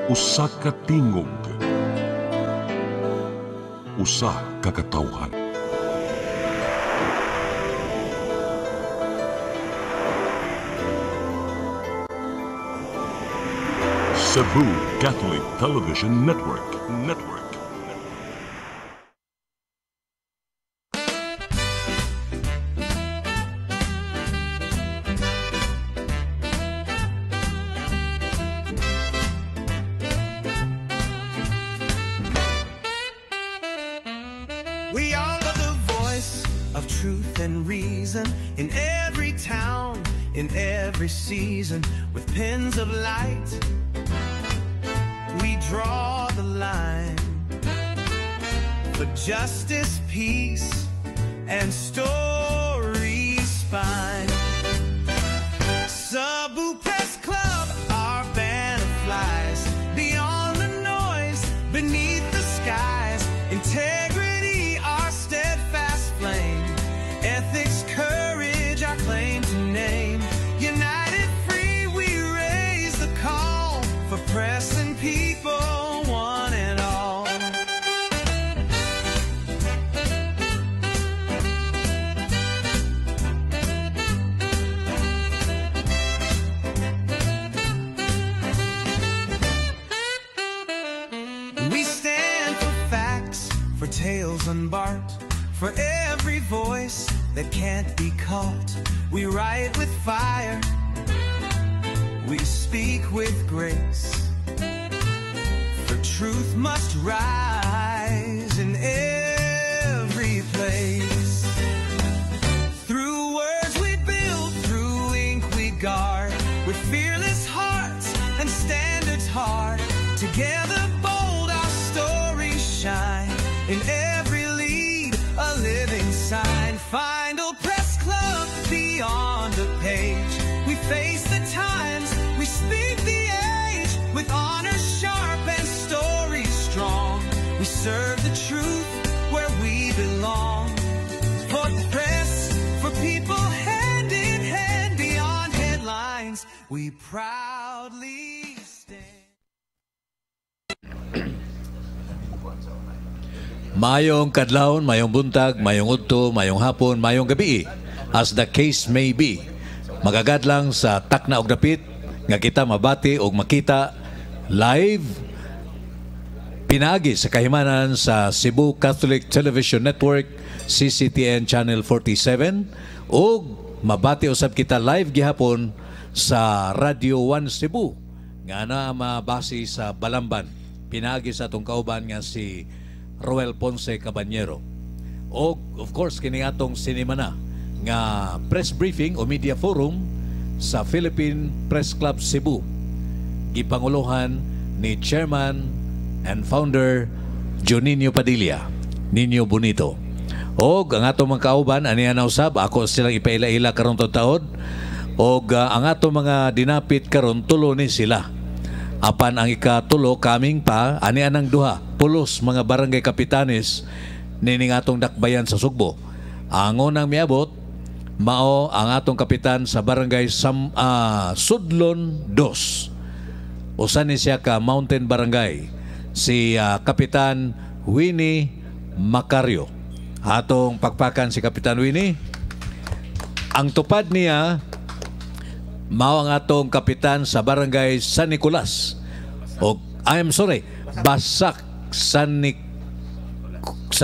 Usa ka tingog, usa ka katawhan. Cebu Catholic Television Network. We all are the voice of truth and reason in every town, in every season, with pens of light. We draw the line for justice, peace, and stories fine. Cebu Press Club, our banner flies beyond the noise, beneath the skies. Integrity, our steadfast flame. Ethics, courage, our claim to name. United, free, we raise the call for press and people, one and all. We stand for facts, for tales unbarked, for every voice that can't be caught. We write with fire, we speak with grace, for truth must rise in every place. Through words we build, through ink we guard, with fearless hearts and standards hard. Together bold our stories shine, in every lead a living sign. Find Old Press Club beyond the page. We face the times, we speak the age, with honor sharp and stories strong. We serve the truth where we belong. For the press, for people, hand in hand beyond headlines, we proudly stand. Mayong kadlawon, mayong buntag, mayong udto, mayong hapon, mayong gabi, as the case may be. Magagad lang sa takna og dapit nga kita mabati og makita live pinaagi sa kahimanan sa Cebu Catholic Television Network, CCTN Channel 47, og mabati usab kita live gihapon sa Radio 1 Cebu nga na mabasi sa Balamban, pinaagi sa atong kauban nga si Roel Ponce Cabanyero. O of course kini atong sinimana nga press briefing o media forum sa Philippine Press Club Cebu, gipanguluhan ni Chairman and Founder Joninio Padilla, Nino Bonito. O ang atong mga kauban aniya na usab, ako silang ipaila-ila karon taon. O ang atong mga dinapit karon tulo ni sila. Apan ang ikatulo kaming pa ani anang duha pulos mga barangay kapitanes nining atong dakbayan sa Sugbo. Ang unang miabot mao ang atong kapitan sa barangay Sudlon 2. Usa ni siya ka Mountain Barangay, si Kapitan Winnie Macario. Atong pakpakan si Kapitan Winnie. Ang tupad niya mao ang atong kapitan sa barangay San Nicolas. O I'm sorry, Basak San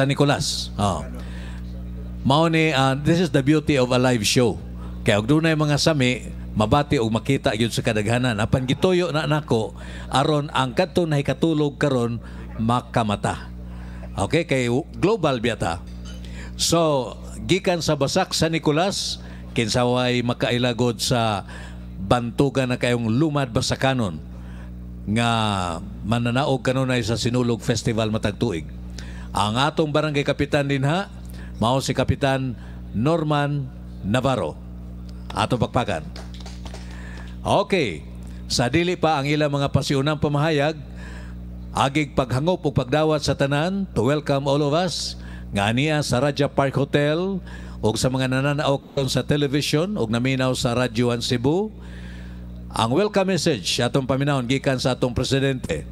Nicolas. Mao ni this is the beauty of a live show. Kaya og dunay mga sami mabati og makita gyud sa kadaghanan. Apan gituyo na nako aron ang kadto nahikatulog karon makamata. Okay, kay global biyata. So gikan sa Basak San Nicolas kinsaway makailagod sa bantugan na kayong lumad Basakanon nga mananaog kanunay sa Sinulog Festival matag tuig. Ang atong barangay kapitan dinha mao si Kapitan Norman Navarro. Atong pakpakan. Okay, sa dili pa ang ilang mga pasiunang pamahayag, agig paghangop ug pagdawat sa tanan to welcome all of us nga niya sa Raja Park Hotel ug sa mga nananaog sa television ug naminaw sa Radyo 1 Cebu. Ang welcome message atong paminahon gikan sa atong presidente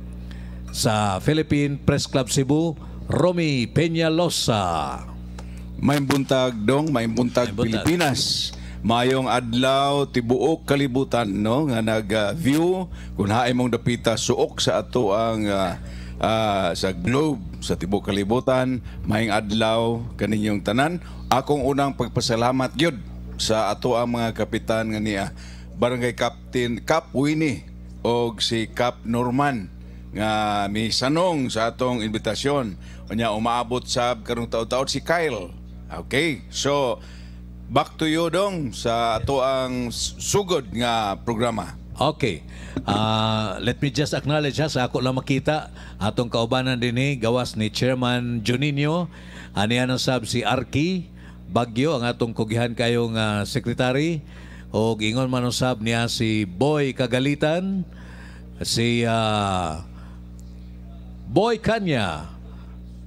sa Philippine Press Club Cebu, Romy Peñalosa. May buntag dong, may buntag May buntag. Pilipinas. Mayong adlaw tibuok kalibutan no nga nag-view kung haay mong dapita suok sa ato ang sa globe sa tibuok kalibutan. Mayong adlaw kaninyong tanan. Akong unang pagpasalamat gyud sa ato ang mga kapitan nga niya Barangay Captain Cap Winnie o si Cap Norman nga misanong sa atong invitasyon. Unya umaabot sab karong taon-taon si Kyle. Okay, so back to you dong sa ato ang sugod nga programa. Okay. Let me just acknowledge sa ako lang makita atong kaubanan dinhi gawas ni Chairman Juninho, aniya nang sab si Arki Bagyo ang atong kugihan kayong secretary, o ingon man usab niya si Boy Kagalitan, si Boy Kanya,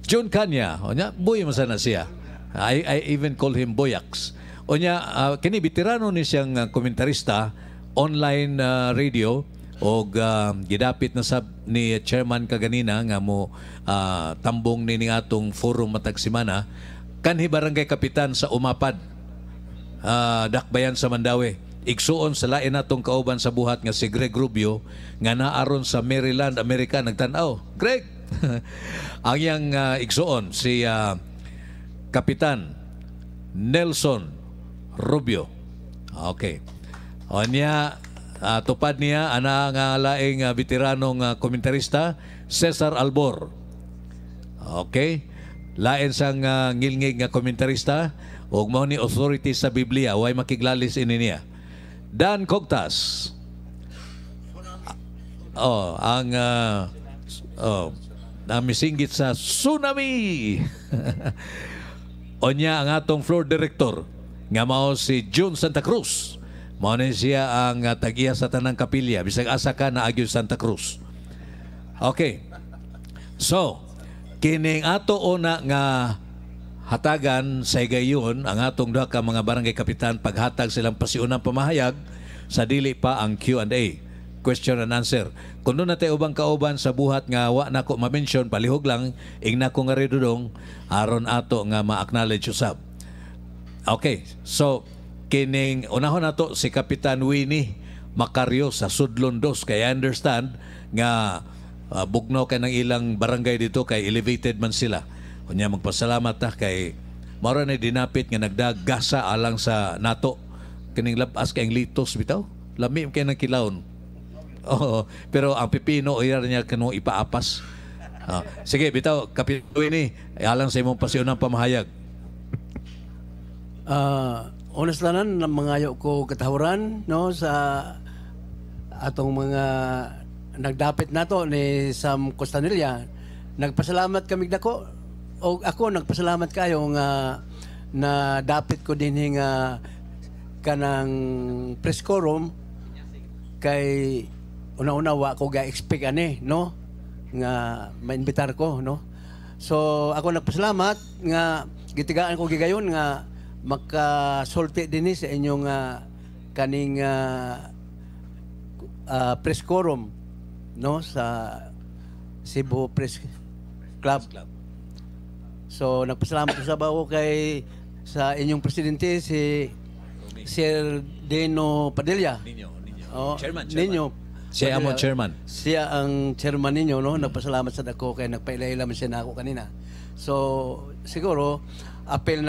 June Kanya, onya Boy man sana siya. I even call him Boyax. Onya kini veterano ni siyang komentarista online radio, og gidapit na sab ni chairman kaganina nga mo tambong ni atong forum matag semana kanhi barangay kapitan sa Umapad, Dakbayan sa Mandawi. Igsuon sa lain natong kauban sa buhat nga si Greg Rubio nga naaron sa Maryland, Amerika nagtan-aw. Greg. Ang yang igsuon si Kapitan Nelson Rubio. Okay. O niya tupad niya ana nga laing veteranong komentarista Cesar Albor. Okay. Lain sang ngilngig nga komentarista ug mao ni authority sa Biblia, way makiglalis ini niya. Dan Cogtas. Ang namisinggit sa tsunami. Onya ang atong floor director nga mao si June Santa Cruz. Mao ni siya ang tag-iya sa tanang kapilya bisag asa ka na agyo Santa Cruz. Okay. So, kining ato una nga hatagan sa gayon ang atong duha ka mga barangay kapitan paghatag silang pasiunang pamahayag sa dili pa ang Q&A, question and answer. Kung doon natin ubang kauban sa buhat nga wa na ko ma-mention, palihog lang igna ko nga ridudong aron ato nga ma-acknowledge usab. Okay, so kining unahon nato si Kapitan Winnie Macario sa Sudlon 2, kay I understand nga bugno kay ng ilang barangay dito kay elevated man sila. Kunya magpasalamat ta kay mara na dinapit nga nagdagasa alang sa nato kining labas kay litos bitaw. Lami kay nang kilawon. Oo, pero ang pipino ira niya kanong ipaapas. Sige bitaw Kapitan Winnie, alang sa imong pasiunang pamahayag. Honestanan na mangayo ko katahuran no sa atong mga nagdapit nato ni Sam Costanilla. Nagpasalamat kami dako o ako nagpasalamat kayo nga na dapit ko din nga kanang press quorum kay una-una wa ko ga-expect ani no nga maimbitar ko no. So ako nagpasalamat nga gitigaan ko gigayon nga makasulti din sa inyong kaning press quorum no sa Cebu Press Club. So nagpasalamat sa bawo kay sa inyong presidente si Sir Dino Padilla. Chairman. Siya ang chairman. Siya ang chairman ninyo no. Nagpasalamat sa dako kay nagpailailam siya na ako kanina. So siguro apel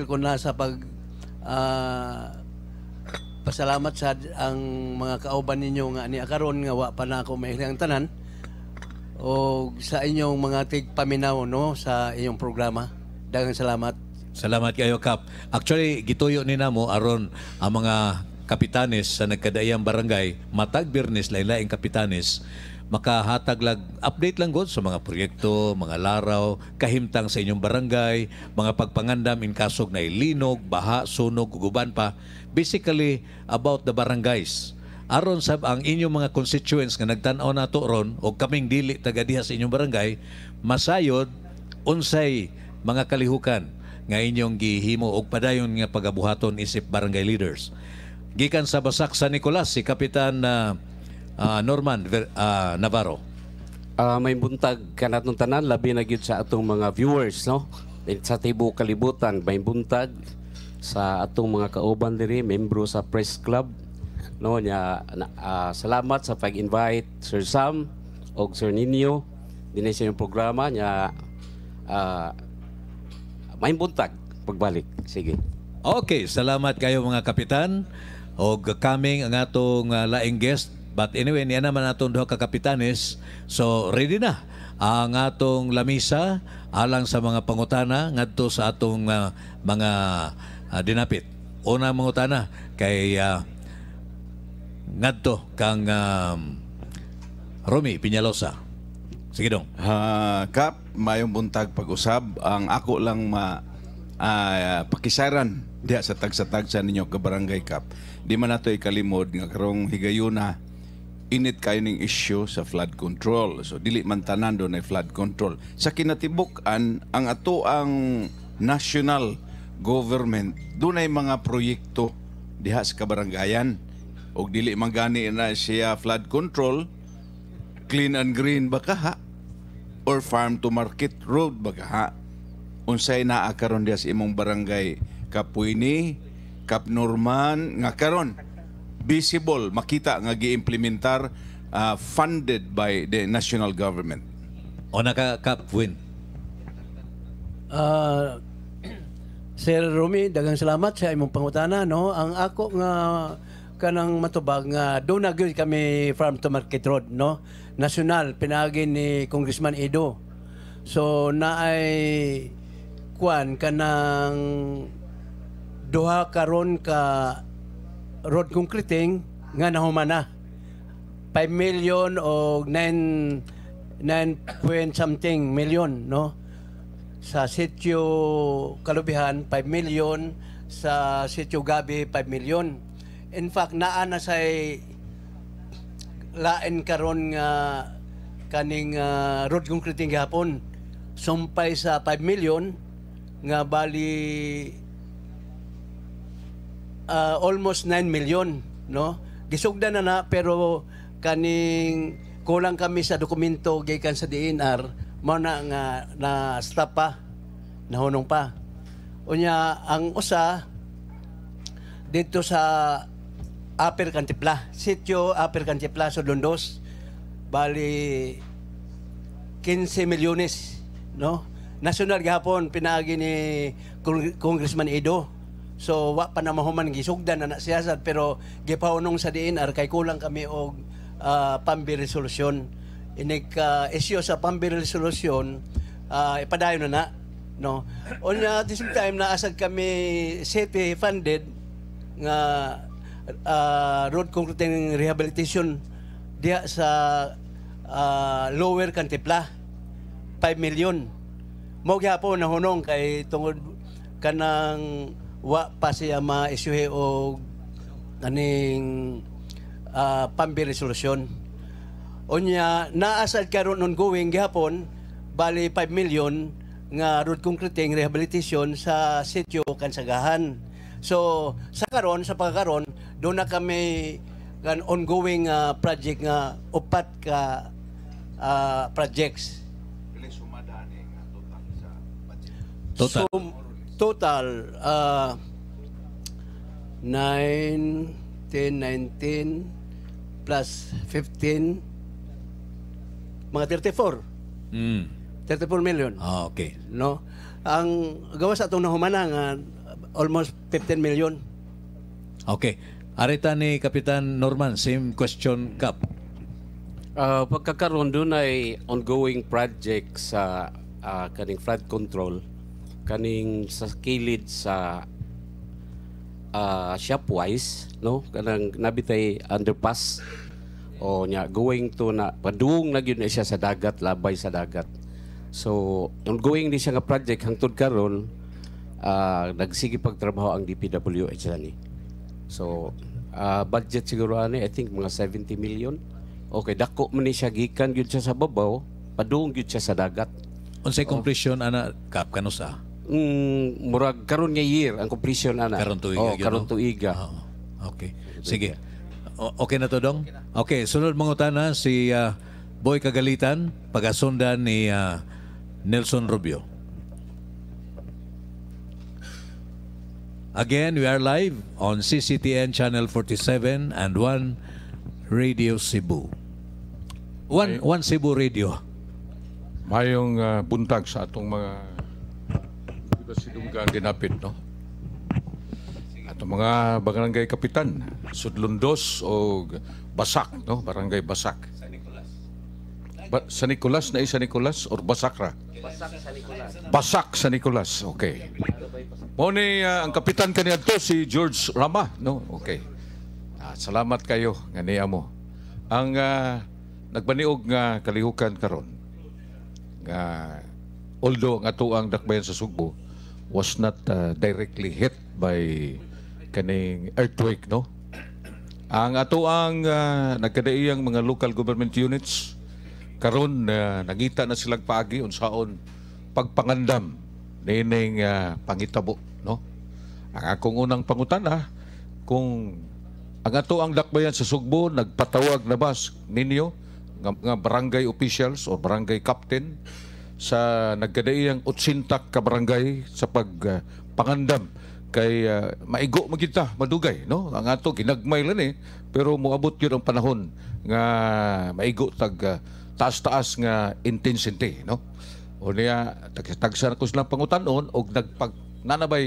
ko na sa pag pasalamat sa ang mga kauban ninyo nga ni karon nga wa pa na ako mahilang tanan o sa inyong mga tigpaminaw no sa inyong programa. Daghang salamat. Salamat kayo Kap. Actually gituyo ni namo aron ang mga kapitanes sa nagkadaiyang barangay matag Biyernes lain-laing kapitanes makahatag lag update lang gud sa mga proyekto, mga laraw, kahimtang sa inyong barangay, mga pagpangandam in kasog na linog, baha, sunog, guguban pa. Basically about the barangays. Aron sab ang inyong mga constituents nga nagtan-aw nato ron o kaming dili taga diha sa inyong barangay, masayod unsay mga kalihukan nga inyong gihimo og padayon nga pagabuhaton isip barangay leaders. gikan sa Basak San Nicolas si Kapitan Norman Navarro. May buntag kanatong tanan labi na gyud sa atong mga viewers, no? Sa tibuok kalibutan may buntag sa atong mga kauban diri, membro sa Press Club, no nya. Salamat sa pag-invite Sir Sam og Sir Nino dinhi sa inyong programa nya. May buntag pagbalik. Sige. Okay, salamat kayo mga kapitan. Og coming ang atong laing guest. But anyway, niya naman atong duha ka kapitanes. So, ready na ang atong lamisa alang sa mga pangutana ngadto sa atong mga dinapit. Unang mangutana kay ngadto kang Romy Piñalosa. Sige dong. Kap, mayong buntag pag-usab. Ang ako lang pakisaran diha sa tagsa-tagsa ninyo ka Barangay Kap. Di man nato ikalimod nga karong higayuna init kayo ning issue sa flood control. So dili man tanan do na flood control. Sa kinatibuk-an ang ato ang national government dunay mga proyekto diha sa kabarangayan og dili man gani na siya flood control, clean and green baka ha, or farm to market road baka ha. Unsay naa karon diha sa imong barangay Kapuini, Kap Norman nga karon visible makita nga gi-implementar funded by the national government. O naka-Kap Win. Sir Romy, daghang salamat sa imong pangutana, no. Ang ako nga kanang matubag nga do na gyud kami farm to market road, no. National pinagi ni Congressman Edo. So naay kuan kanang duha karon ka road concreting nga nahumana 5 million o 9 point something million, no. Sa sitio Kalubihan 5 million, sa sitio Gabi 5 million. In fact naa na say lain karon nga kaning road concreting gihapon sumpay sa 5 million nga bali almost 9 million, no. Gisugdan na pero kaning kulang kami sa dokumento gikan sa DNR mao na nga na stop pa, nahunong pa. Unya ang usa dito sa Upper Cantipla, sitio Upper Cantipla sa Londos, bali 15 milyones, no. National gihapon pinagi ni Congressman Edo. So wa pa na mahuman gisugdan na siyasat pero gipaunong sa DNR kay kulang kami og pambi resolution. Inig issue sa pambi resolution ipadayon na, no. Unya at the same time naasad kami city funded nga road concreting rehabilitation diha sa Lower Cantipla 5 million. Mo gyapon nahunong kay tungod kanang wa pa siya ma-issue o kaning pambi resolution. Unya naasad karon ongoing gihapon bali 5 million nga road concreting rehabilitation sa sitio Kansagahan. So sa pagkaron do na kami kan ongoing project nga upat ka projects. Total. So, total 9, 10, 19 plus 15 mga 34. 34 million. Okay. No. Ang gawa sa atong nahumana nga almost 15 million. Okay. Arita ni Kapitan Norman, same question, Kap. Pagkakaroon doon ay ongoing project sa kaning flood control, kaning sa kilid sa Shopwise, no, kanang nabitay underpass o nya going to na padung na gyud na siya sa dagat, labay sa dagat. So ongoing ni siya nga project hangtod karon nagsige pagtrabaho ang DPWH ani. So budget siguro ani I think mga 70 million. Okay, dako man ni siya gikan gyud siya sa babaw, padung gyud siya sa dagat. Unsay completion ana, Kap, kanusa? Murag karon nga year ang completion ana. Karon tuiga, karon tuiga. Okay. Sige. Okay na to, Dong? Okay, sunod mangutana si Boy Kagalitan, pagasundan ni Nelson Rubio. Again, we are live on CCTN Channel 47 and One Radio Cebu. One Cebu Radio. Mayong buntag sa atong mga sidunggang ginapit, no? Atong mga barangay kapitan, Sudlundos o Basak, no? Barangay Basak. Sa Nicolas na Sa Nicolas or Basak ra? Basak sa Nicolas. Okay. Mo ni ang kapitan kaniadto si George Rama, no? Okay. Salamat kayo ganiya mo. Ang nagbaniog nga kalihukan karon nga although ang atoang dakbayan sa Sugbo was not directly hit by kaning earthquake, no? Ang atoang nagkadaiyang mga local government units karon nagita na silang paagi unsaon pagpangandam nining pangitabo, no? Ang akong unang pangutana kung ang atoang dakbayan sa Sugbo nagpatawag na ba ninyo nga barangay officials o barangay captain sa nagkadaiyang 80 ka barangay sa pagpangandam kay maigo magita madugay, no? Ang ato ginagmay lang pero moabot yun ang panahon nga maigo tag taas-taas nga intensity, no? O niya tagsa ko silang pangutanon og nanabay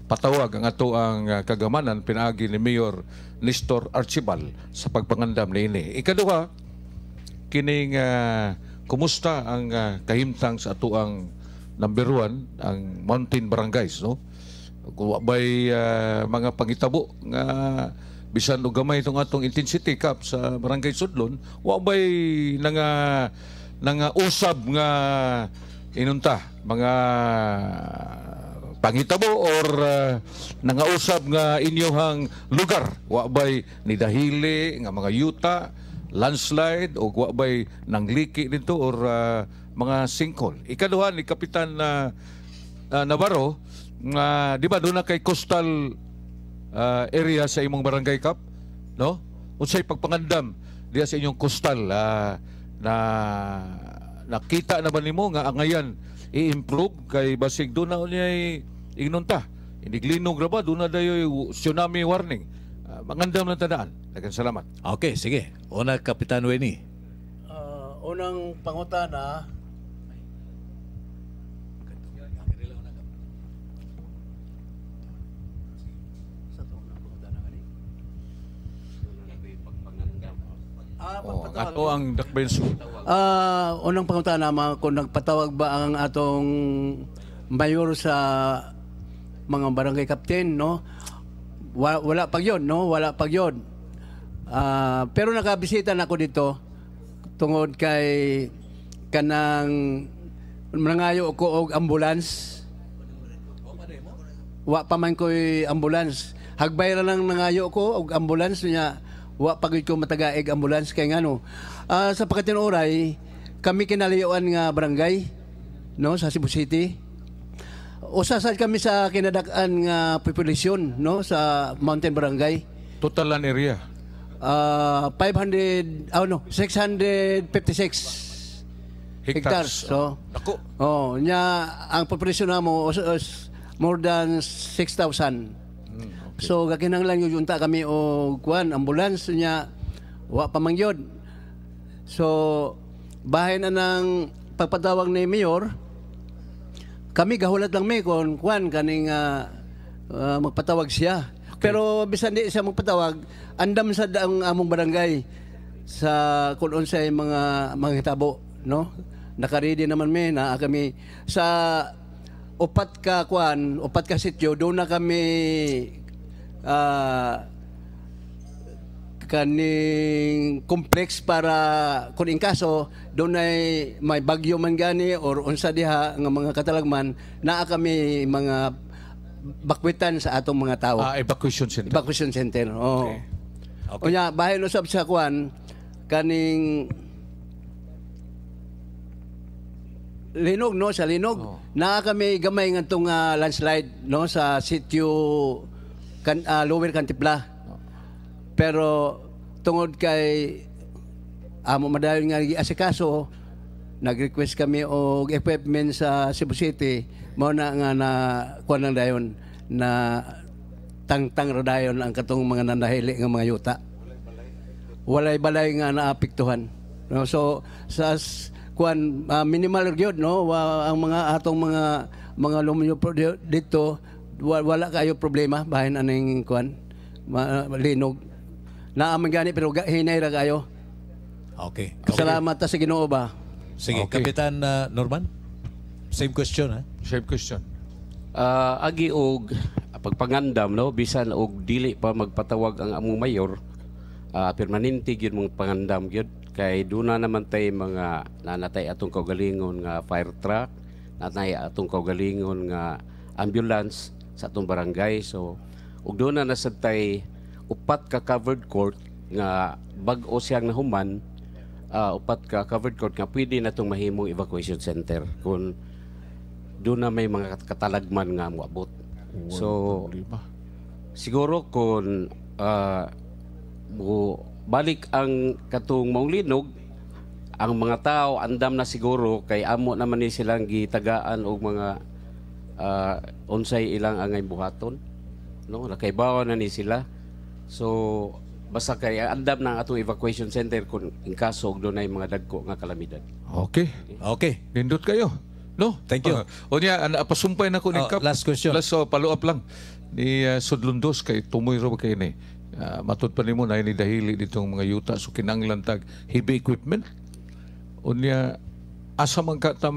patawag ang ato ang kagamanan pinaagi ni Mayor Nestor Archibal sa pagpangandam niini. Ikaduha, kining kumusta ang kahimtang sa ato ang number 1 ang mountain barangays, no? Kung wabay mga pangitabo nga bisan og gamay itong atong intensity cap sa barangay Sudlon, wabay nanga usab nga inunta mga pangitabo or nangausab nga inyohang lugar, wabay ni dahili nga mga yuta, landslide o wabay nangliki dito or mga sinkhole. Ikaduha ni Kapitan Navarro nga di ba doon na kay coastal area sa imong barangay Kap, no? Unsay pagpangandam diya sa inyong coastal na nakita na ba nimo nga angayan i-improve kay basig doon na unyay ignunta iniglinog ra ba doon na dayoy tsunami warning, mangandam lang tadaan. Daghang salamat. Okay, sige. Una, Kapitan Weni. Unang pangutana, Ato ang dakbayan sa unang pangutana kung nagpatawag ba ang atong mayor sa mga barangay captain, no? Wala pag yun, no? Wala pag yun. Pero nakabisita na ako dito tungod kay kanang manangayo ko og ambulance. Wa pa man ko'y ambulance. Hagbay ra lang nangayo ko og ambulance niya. Wa pagid ko matagaig ambulance kay ngano. Sa Pakatinuray, kami kinalayoan nga barangay, no, sa Cebu City. Usasad kami sa kinadak-an nga populasyon, no, sa Mountain Barangay. totalan area. 656 hectares. So, Ako. nya ang population namo more than 6,000. So gakinahanglan yung junta kami o kuan ambulance nya wa pa man gyud. So bahay na ng pagpatawag ni Mayor, kami gahulat lang may kon kuan kaning magpatawag siya. Okay. Pero bisan di siya magpatawag, andam sa ang among barangay sa kung unsay mga hitabo, no? Naka-ready naman na kami sa upat ka sityo, doon na kami kaning complex para kung in kaso doon ay may bagyo man gani or unsa diha nga mga katalagman naa kami mga bakwitan sa atong mga tao. Evacuation center. Evacuation center. Oh. Okay. Okay. Unya bahay usab sa kuan kaning Linog, no, sa Linog. Oh. Naa kami gamay nga itong landslide, no, sa sitio Lower Cantipla. Pero tungod kay amo madayon nga asikaso, nag-request kami og equipment sa Cebu City, mao na nga na kuan lang dayon na tangtang ra dayon ang katong mga nandahili nga mga yuta. Walay balay nga naapektuhan. No, so sa kuan minimal gyud no ang mga atong mga luminyo dito wala kayo problema bahin aning kuan linog. Naaman gani pero hinay ra kayo. Okay. Salamat ta sa Ginoo ba. Sige, Okay. Kapitan Norman. Same question, ha? Same question. Agi og pagpangandam no bisan og dili pa magpatawag ang among mayor, permanente gyud mong pangandam gyud kay duna naman tay mga nanatay atong kaugalingon nga fire truck, nanatay atong kaugalingon nga ambulance sa atong barangay. So ug duna na sad tay upat ka covered court nga bag-o siyang nahuman, upat ka covered court nga pwede natong mahimong evacuation center kung doon na may mga katalagman nga moabot. So siguro kung balik ang katong maong linog, ang mga tao andam na siguro kay amo naman ni silang gitagaan og mga unsay ilang angay buhaton, no, nakaibaw na ni sila. So basta kay andam na ang atong evacuation center kung in kaso og dunay mga dagko nga kalamidad. Okay. Okay. Nindot kayo. No? Thank you. O niya, pasumpay na ko ni Kap. Last question. Last follow up lang. Ni Sudlundos kay tumoy ro kay ni. Matod pa nimo na ni dahili ditong mga yuta so kinanglan tag heavy equipment. O niya, asa man ka ta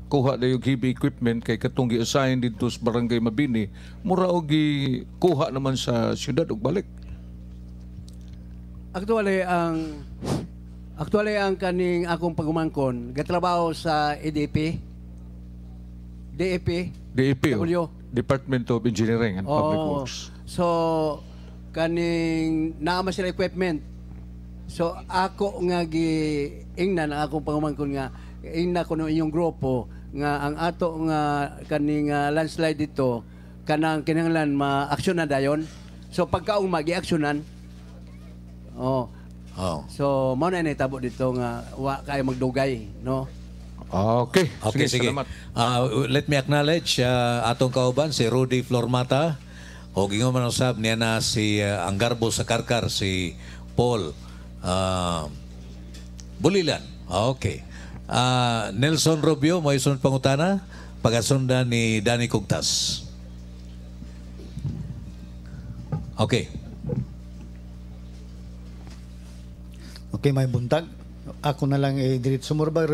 kuha dayo heavy equipment kay katong gi-assign dito sa Barangay Mabini, mura og kuha naman sa syudad ug balik. Actually ang kaning akong pagumangkon gatrabaho sa EDP. DEP. DEP, W. Department of Engineering and Public Oo. Works. So kaning naama sila equipment. So ako nga giingnan ang akong pangumangkon nga ingna ko no inyong grupo nga ang ato nga kaning landslide dito kanang kinahanglan ma-aksyonan dayon. So pagkaong magi-aksyonan. Oh. Oh. So mao na nahitabo dito nga wa kay magdugay, no? Okay. Okay, sige. Salamat. Let me acknowledge atong kauban si Rudy Flormata o gingon man usab niya na si ang garbo sa Karkar si Paul Bulilan. Okay. Nelson Rubio mo isunod pangutana pagasundan ni Danny Cugtas. Okay. Okay, may buntag. Ako na lang diretso mo ba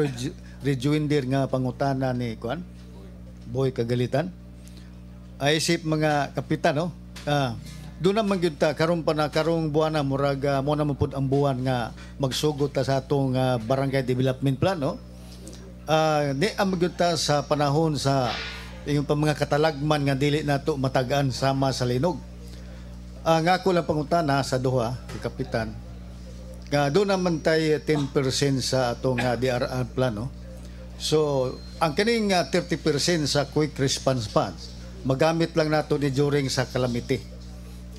rejoinder nga pangutana ni kuan Boy Kagalitan. Isip mga kapitan no. Doon naman gyud ta karon pa na karong buwan na murag mo na pud ang buwan nga magsugod ta sa atong barangay development plan no. Di ang gyud ta sa panahon sa yung mga katalagman nga dili nato matagaan sama sa linog. Nga ako lang pangutana sa duha kapitan. Doon naman tayo 10% sa atong DRR plan. No? So, ang kaning 30% sa quick response funds, magamit lang nato ni during sa calamity.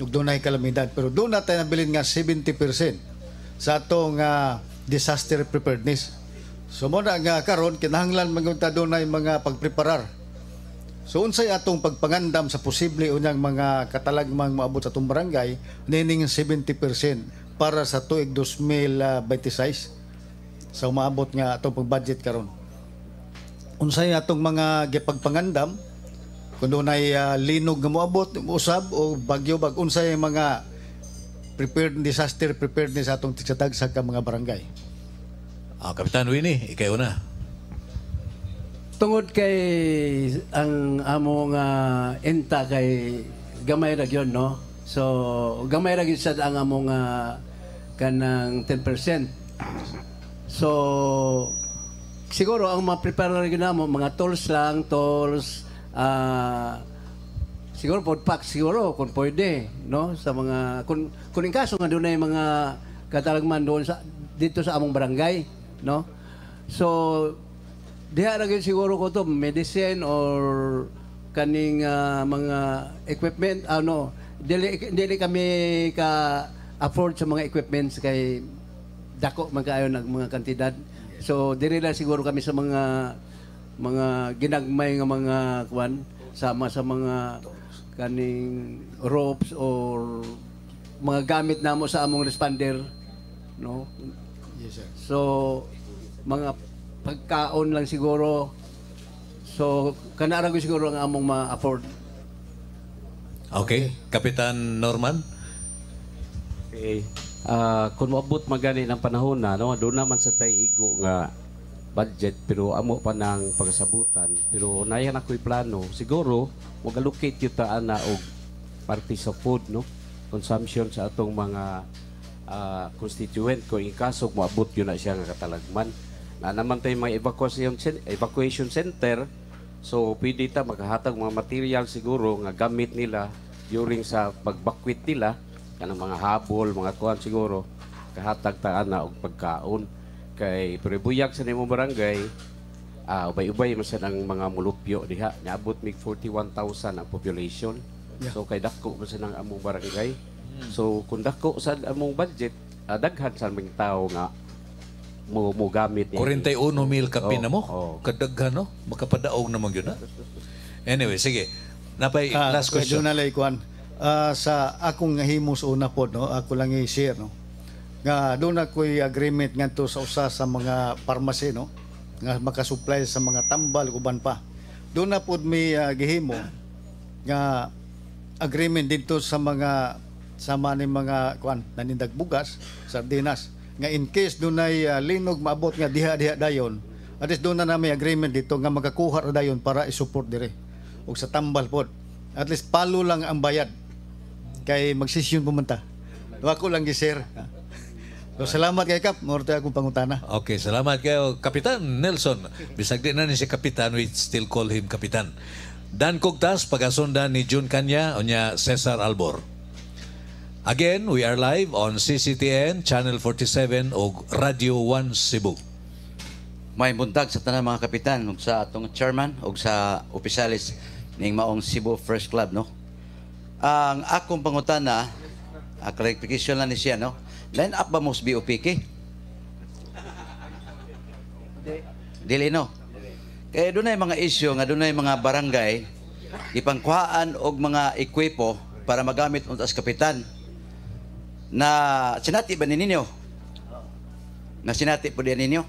Ug doon ay kalamidad. Pero doon natin nabilin nga 70% sa atong disaster preparedness. So, muna nga karon kinahanglan magunta doon ay mga pagpreparar. So, unsay atong pagpangandam sa posible unyang mga katalagmang maabot sa atong barangay, nining 70% para sa tuig 2026 sa umaabot nga atong pag-budget karon. Unsay atong mga gipagpangandam kun dunay linog nga moabot usab o bagyo unsay mga disaster preparedness atong tigsatag sa mga barangay. Kapitan Winnie, ikaw na. Tungod kay ang amo nga enta kay gamay ra gyud no. So gamay ra gyud sad ang amo nga kanang 10%. So siguro ang ma-prepare gyud namo mga tools lang, siguro food pack siguro kung pwede no sa mga kung in kaso nga dunay mga katalagman doon sa dito sa among barangay no. So diha ra gyud siguro ko to medicine or kaning mga equipment dili kami ka afford sa mga equipments kay dako man kaayo nag mga kantidad. So diri lang siguro kami sa mga ginagmay nga mga kwan sama sa mga kaning ropes or mga gamit namo sa among responder, no? Yes, sir. So mga pagkaon lang siguro. So kanara ko siguro ang among ma-afford. Okay, Kapitan Norman. Okay. Kung maabot magani ng panahon na, no, doon naman sa tayo igo nga budget, pero amo pa ng pagsabutan. Pero nayan ako'y plano. Siguro, mag-allocate yung taan na og parte sa food, no? Consumption sa atong mga constituent. Kung ikasog, maabot yun na siya nga katalagman. Na naman tayo mga evacuation center. So, pwede ta makahatag mga material siguro nga gamit nila during sa pagbakwit nila. Kanang mga habol, mga kuhan siguro. Kahatag taan na og pagkaon. Kay Puribuyag sa nimong barangay, ubay-ubay man sa ng mga mulupyo diha. Niabot mig 41,000 ang population. So kay dako man sa ng among barangay. So kung dako sa among budget, daghan sa mga tao nga mo gamit niya. 41,000 kapin na mo. Oh. Kadaghan, no? Makapadaog naman yun, ha? Anyway, sige. Napay, last question. Doon nalay kuan. Sa akong himos una pod, no, ako lang i-share, no, nga doon ako'y agreement ngadto sa usa sa mga pharmacy, no, nga makasupply sa mga tambal uban pa. Doon na pod may gihimo nga agreement dito sa mga sama ni mga kuan nanindag bugas, sardinas, nga in case doon ay linog maabot nga diha dayon, at least doon na may agreement dito nga magakuha ra dayon para i-support dire ug sa tambal pod. At least palo lang ang bayad kay magsisyon pumunta. Ako lang gi-share. So, salamat kay Kap. Morte akong pangutana. Okay, salamat kayo, Kapitan Nelson. Bisag din na ni si Kapitan, we still call him Kapitan. Dan Kugtas, pagasundan ni June Kanya, o niya Cesar Albor. Again, we are live on CCTN, Channel 47 o Radio 1 Cebu. May buntag sa tanan mga kapitan ug sa atong chairman ug sa opisyalis ning maong Cebu First Club, no. Ang akong pangutana, clarification lang ni siya, no. Line up ba mo sa BOPK? Dili, no. Kaya doon ay mga issue nga doon ay mga barangay ipangkuhaan og mga ekwipo para magamit untas kapitan na sinati ba ninyo? Na sinati po din ninyo?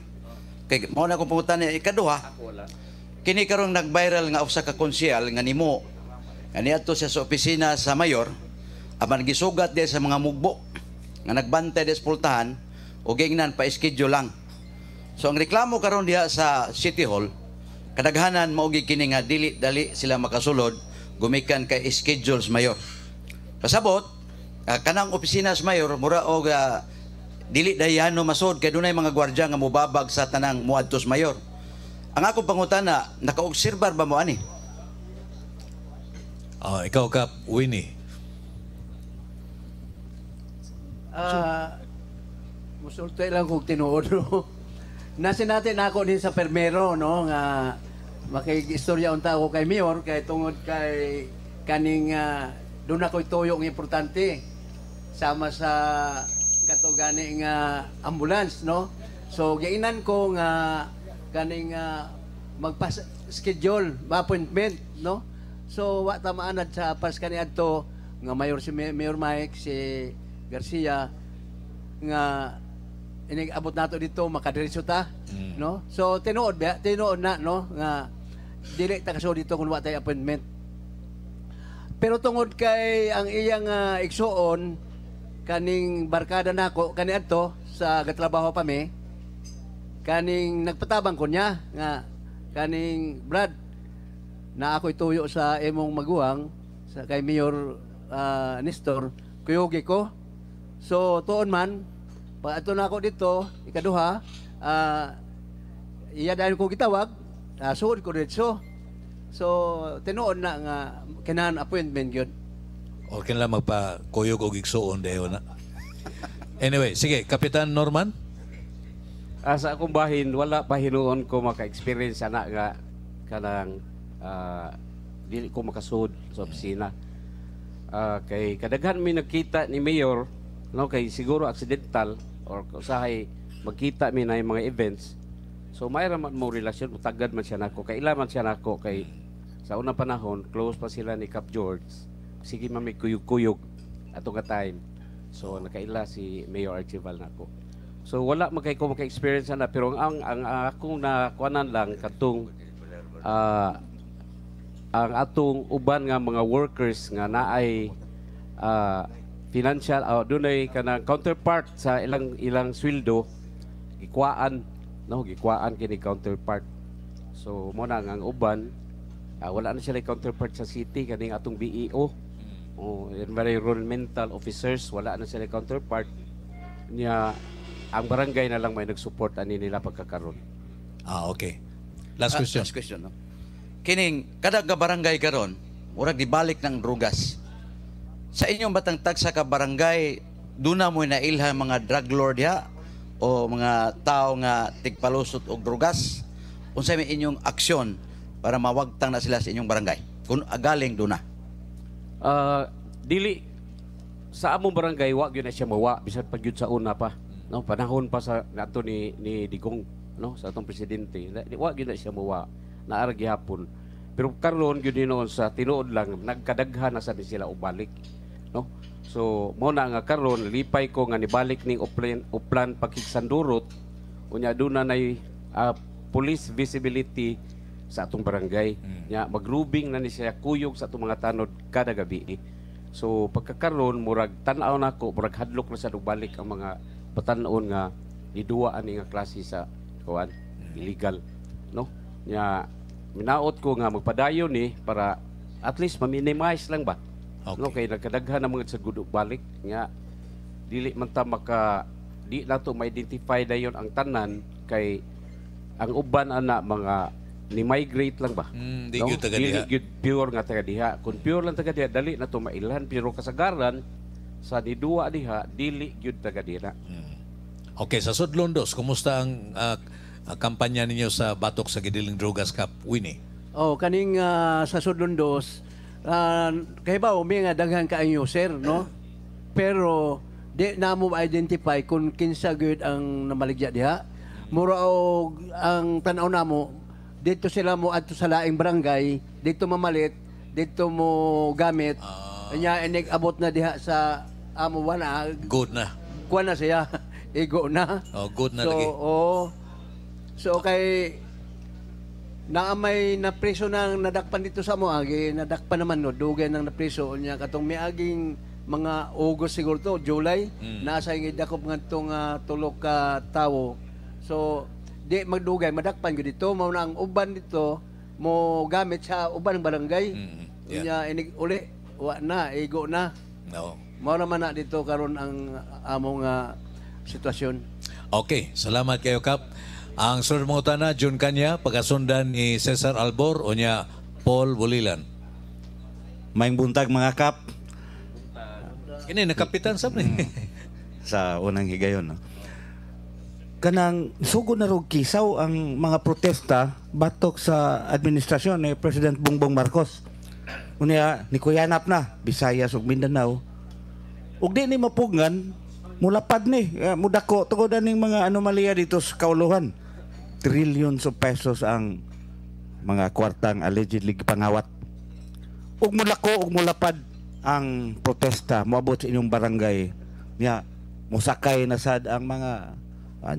Kay mao na kong pangutan niya ikaduha. Kini karong nag-viral nga usa ka konsyal nga nimo. Ani adto siya sa opisina sa mayor, aban gisugat di sa mga mugbo nga nagbantay des pultahan o gingnan pa schedule lang. So ang reklamo karon diha sa City Hall, kadaghanan mao kini nga dili dali sila makasulod gumikan kay schedules mayor. Pasabot kanang opisina sa mayor mura og dili dayano masod kay dunay mga gwardiya nga mobabag sa tanang muadto sa mayor. Ang akong pangutana, nakaobserbar ba mo ani? Ikaw, Kap, Winnie. Musultay lang kung tinuod, no? Nasi natin ako din sa permero, no? Nga makikistorya unta ako kay Mayor, kay tungod kay kaning doon ako ituyo ng importante sama sa katugani nga ambulance, no? So, giinan ko nga kaning magpa-schedule, ma-appointment, no? So, wa tamaanad sa pas kaniadto nga Mayor si Mayor Mike, si Garcia nga inig-abot nato dito makadiretso ta, no? So tinuod na, no, nga dili ta kaso dito kung wa tay appointment. Pero tungod kay ang iyang igsuon kaning barkada nako kaniadto sa gatrabaho pa mi, kaning nagpatabang ko niya nga kaning Brad na ako ituyo sa imong maguwang sa kay Mayor Nestor kuyugi ko. So tuon man pag ato na ako dito ikaduha iya dahil ko gitawag suod ko dito. So tinuod na nga kinahan appointment gyud. Okay lang magpa-kuyog og igsuon dayon na. Anyway, sige, Kapitan Norman. Sa akong bahin, wala pa hinuon ko maka-experience ana nga kanang dili ko makasud sa opisina. Kay kadaghan mi nakita ni Mayor no kay siguro accidental or usahay magkita mi na yung mga events. So mayra man mo relasyon, tagad man siya nako, kay ila man siya nako kay sa unang panahon close pa sila ni Cap George. Sige man may kuyog-kuyog atong ka time. So nakaila si Mayor Archival nako. So wala magkay ko maka-experience na, pero ang akong nakuanan lang katong ang atong uban nga mga workers nga naay financial dunay kanang counterpart sa ilang sweldo gikwaan, no, gikwaan kini counterpart. So mo na ang uban wala na sila counterpart sa city kaning atong BEO o environmental officers, wala na sila counterpart niya. Ang barangay na lang may nag-support ani nila pagkakaroon. Okay. Last question. Last question, no? Kining kada ka barangay karon, murag dibalik ng drugas. Sa inyong batang tagsa ka barangay, duna mo na ilha mga drug lord ya o mga tao nga tigpalusot og drugas. Unsay may inyong aksyon para mawagtang na sila sa inyong barangay? Kung agaling duna. Dili sa among barangay wa gyud na siya mawa bisan pag gyud sa una pa. No, panahon pa sa nato ni Digong, no, sa atong presidente. Wa gyud na siya mawa. Naara gihapon. Pero karon gyud noon sa tinuod lang nagkadaghan na sa sila ubalik, no. So mo na nga karon lipay ko nga nibalik ning uplan Pakigsandurot unya aduna nay police visibility sa atong barangay. Nya magrubing na ni siya kuyog sa atong mga tanod kada gabi. So pagkakaron murag tan-aw nako, murag hadlok na sa balik ang mga patanon nga iduwa ani nga klase sa kuan illegal, no. Nya minaot ko nga magpadayon ni para at least ma-minimize lang ba. Okay. No, kay nagkadaghan na mga sagud balik nga dili man ta maka di nato ma-identify dayon ang tanan kay ang uban ana mga ni migrate lang ba. Di gyud taga diha. Dili gyud pure nga taga diha. Kung pure lang taga diha dali na to mailhan, pero kasagaran sa diduwa diha dili gyud taga diha. Okay, sa Sudlondos, kumusta ang kampanya ninyo sa batok sa Gidiling Drugas Cup, Winnie? Kaning sa Sudlondos, kay ba umi nga daghan kaayo sir, no? Pero di na mo identify kung kinsa gyud ang namaligya diha. Mura og ang tan-aw namo dito sila mo adto sa laing barangay, dito mamalit, dito mo gamit. Nya inig abot na diha sa amo wana. Good na. Kuan na siya. Igo na. Good na so, lagi. So kay naamay na preso nang nadakpan dito sa mo agi, nadakpan naman no, dugay nang napreso nya katong miaging mga August siguro to, July, nasa gidakop ngadtong tulo ka tawo. So di magdugay madakpan gyud dito, mao na ang uban dito mo gamit sa uban barangay. Nya inig uli wa na, igo na. No. Mao naman na dito karon ang among sitwasyon. Okay, salamat kayo Kap. Ang sunod mong utana, June Kanya, pagasundan ni Cesar Albor o niya Paul Bulilan. Maayong buntag mga Kap. Kini nakapitan sa ni. Sa unang higayon. No? Kanang sugod na rog kisaw ang mga protesta batok sa administrasyon ni President Bongbong Marcos. Unya ni Kuyanap na Visayas ug Mindanao. Ug di ni mapugngan mulapad ni mudako tungod ning mga anomalya dito sa kauluhan. Trillions of pesos ang mga kwartang allegedly pangawat. Ug mulako ug mulapad ang protesta moabot sa inyong barangay. Nya musakay na sad ang mga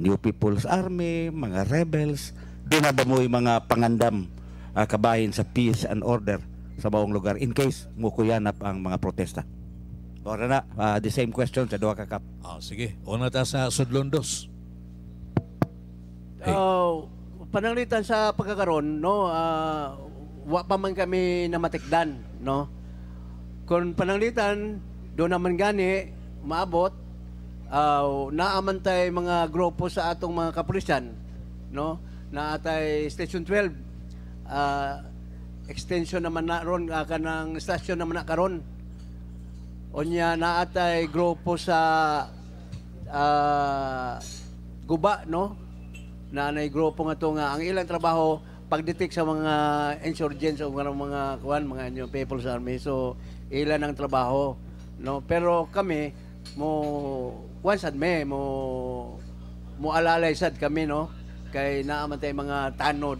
New People's Army, mga rebels, dinabamoy mga pangandam kabahin sa peace and order sa bawang lugar in case mukuyanap ang mga protesta. Ora na, the same question sa duha ka Kap. Sige, una ta sa Sudlondos. Pananglitan sa pagkakaroon, no, wa pa man kami namatikdan, no. Kung pananglitan, do naman gani maabot, naamantay mga grupo sa atong mga kapulisan, no, na atay Station 12, extension naman na ron, kanang station naman na karon. Onya naatay grupo sa guba, no, na nay grupo nga to nga ang ilang trabaho pagdetect sa mga insurgents o mga People's Army. So ilan ang trabaho, no, pero kami kuwan sad mo alalay sad kami, no, kay naaman tay mga tanod,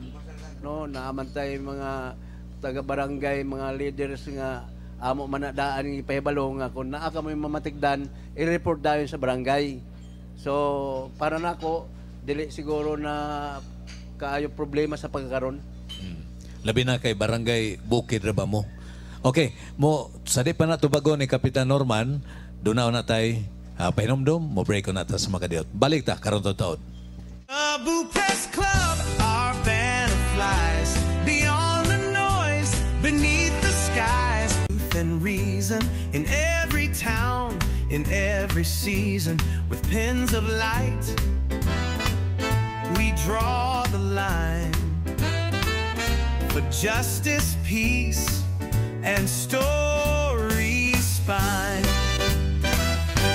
no, naaman tay mga taga barangay, mga leaders nga amo manadaan ng ipahibalo nga kung naa ka mo mamatigdan, i-report dayon sa barangay. So para nako dili siguro na kaayo problema sa pagkakaroon. Labi na kay barangay Bukid ra ba mo? Okay, mo sa di pa na tubago ni Kapitan Norman, doon na tay pahinomdom, mo break ko na ta sa makadiot. Balik ta karon taon. Cebu Press Club, our banner flies beyond the noise, beneath the skies. Truth and reason in every town, in every season, with pins of light, we draw the line for justice, peace, and stories spine.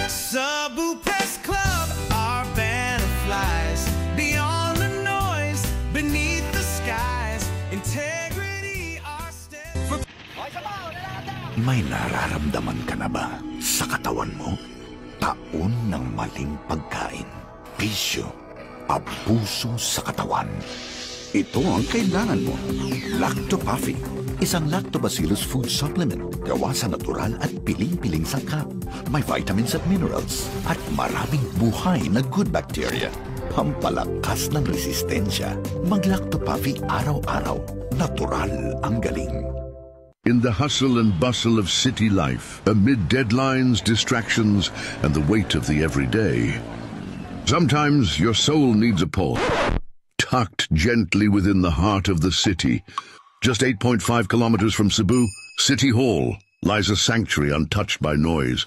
Cebu Press Club, our banner flies beyond the noise, beneath the skies. Integrity, our step. May nararamdaman ka na ba sa katawan mo? Taon ng maling pagkain, bisyo, abuso sa katawan. Ito ang kailangan mo. Lactopafi, isang lactobacillus food supplement gawa sa natural at piling-piling sangkap. May vitamins at minerals at maraming buhay na good bacteria. Pampalakas ng resistensya. Mag-Lactopafi araw-araw. Natural ang galing. In the hustle and bustle of city life, amid deadlines, distractions, and the weight of the everyday, sometimes your soul needs a pause. Tucked gently within the heart of the city, just 8.5 kilometers from Cebu, City Hall lies a sanctuary untouched by noise,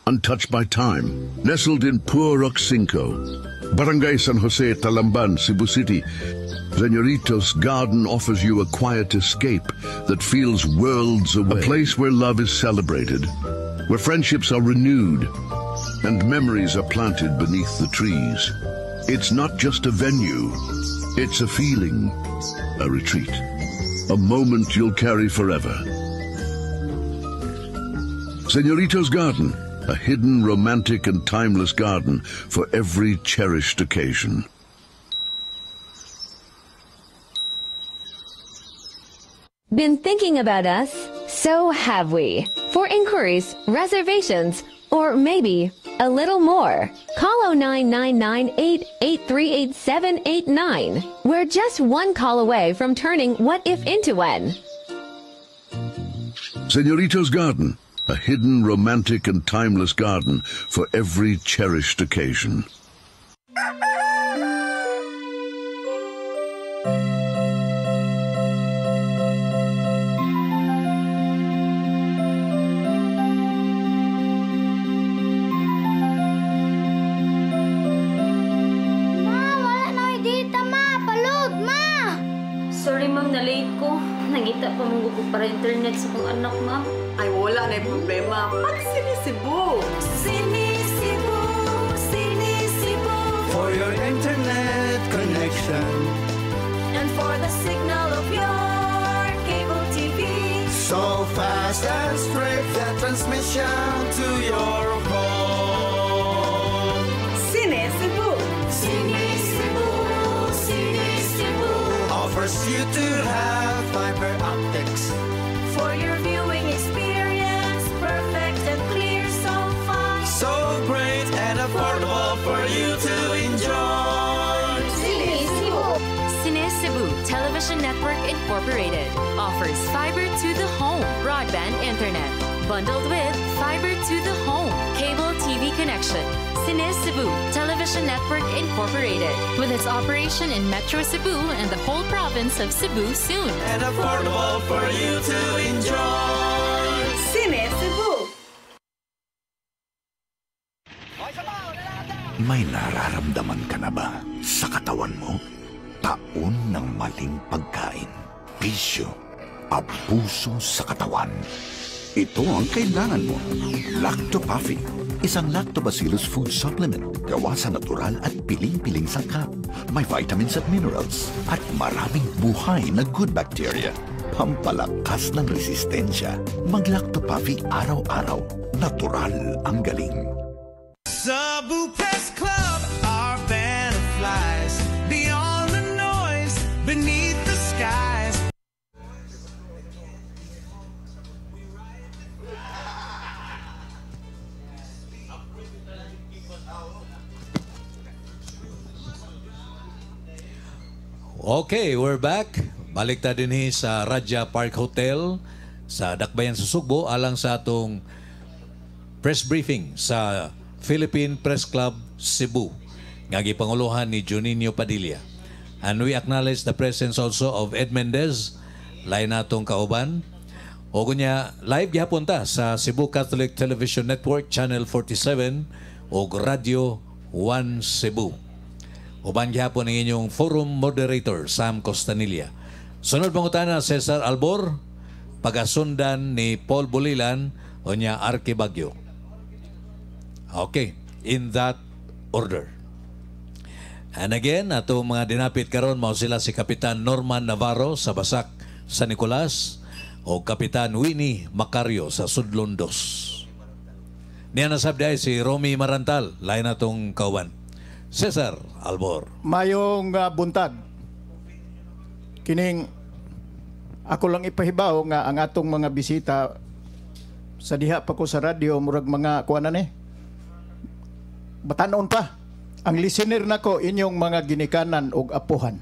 untouched by time, nestled in Purok 5, Barangay San Jose, Talamban, Cebu City. Señorito's Garden offers you a quiet escape that feels worlds away. A place where love is celebrated, where friendships are renewed, and memories are planted beneath the trees. It's not just a venue, it's a feeling, a retreat, a moment you'll carry forever. Señorito's Garden, a hidden, romantic, and timeless garden for every cherished occasion. Been thinking about us? So have we. For inquiries, reservations, or maybe a little more, call 0999-883-8789. We're just one call away from turning what if into when. Señorito's Garden, a hidden, romantic, and timeless garden for every cherished occasion. Nangita pa mong gusto para internet sa kong anak, ma'am. Ay, wala na yung problema. Pag-Sinisibu! Sinisibu, Sinisibu, for your internet connection And for the signal of your cable TV. so fast and straight, the transmission to your home. Sinisibu! Sinisibu, Sinisibu offers you to have fiber optics For your viewing experience, perfect and clear, so fine. so great and affordable for you to enjoy. Sinisibu! Sinisibu Television Network Incorporated offers fiber to the home broadband internet bundled with fiber to the home cable TV connection. Sinisibu Television Network Incorporated with its operation in Metro Cebu and the whole province of Cebu soon. And affordable for you to enjoy. Sinisibu! May nararamdaman ka na ba sa katawan mo? Taon ng maling pagkain, bisyo, abuso sa katawan. Ito ang kailangan mo. Lactopafi, isang lactobacillus food supplement gawa sa natural at piling-piling sangkap. May vitamins at minerals at maraming buhay na good bacteria. Pampalakas ng resistensya. Mag-Lactopafi araw-araw. Natural ang galing. Cebu Press Club, our banner flies beyond the noise, beneath the skies. Okay, we're back. Balik ta din sa Raja Park Hotel sa Dakbayan sa Sugbo alang sa atong press briefing sa Philippine Press Club Cebu nga gipanguluhan ni Juninho Padilla. And we acknowledge the presence also of Ed Mendez, lain natong kauban. O kunya, live gihapon ta sa Cebu Catholic Television Network Channel 47 o Radio 1 Cebu. Uban gihapon ang inyong forum moderator Sam Costanilla. Sunod pangutana Cesar Albor, pagasundan ni Paul Bulilan o niya Arky Bagyo. Okay, in that order. And again, ato mga dinapit karon mao sila si Kapitan Norman Navarro sa Basak San Nicolas o Kapitan Winnie Macario sa Sudlon 2. Niya nasabdi ay si Romy Marantal, lain natong kauban. Cesar Albor. Mayong buntag. Kining ako lang ipahibaw nga ang atong mga bisita sa diha pa ko sa radyo murag mga kuanan batanon pa. Ang listener nako inyong mga ginikanan og apuhan.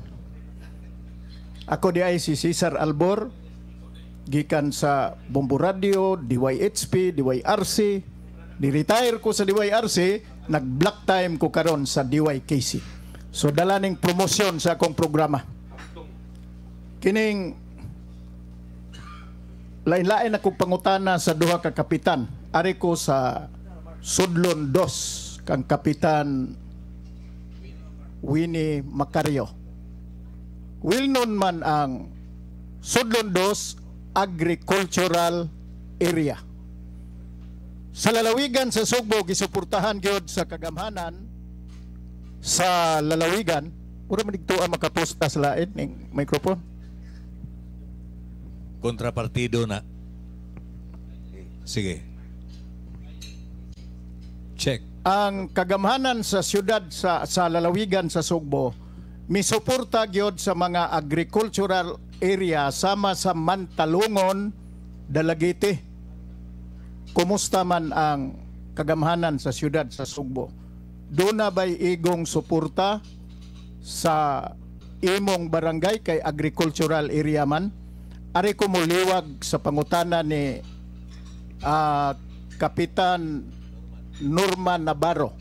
Ako di ay si Cesar Albor gikan sa Bombo Radio, DYHP, DYRC. Di-retire ko sa DYRC, nag-block time ko karon sa DYKC. So dalaning promosyon sa akong programa. Kining lain-lain akong pangutana sa duha ka kapitan. Ari ko sa Sudlon 2 kang Kapitan Winnie Macario. Well known man ang Sudlon 2 agricultural area. Sa lalawigan sa Sugbo, gisuportahan gyud sa kagamhanan sa lalawigan. Ura man digtuan makaposta sa lain ning microphone. Kontrapartido na. Sige. Check. Ang kagamhanan sa siyudad sa lalawigan sa Sugbo misuporta gyud sa mga agricultural area sama sa Mantalungon, Dalagete. Kumusta man ang kagamhanan sa siyudad sa Sugbo? Doon na ba'y igong suporta sa imong barangay kay agricultural area man? Ari ko muliwag sa pangutana ni Kapitan Norman Navarro.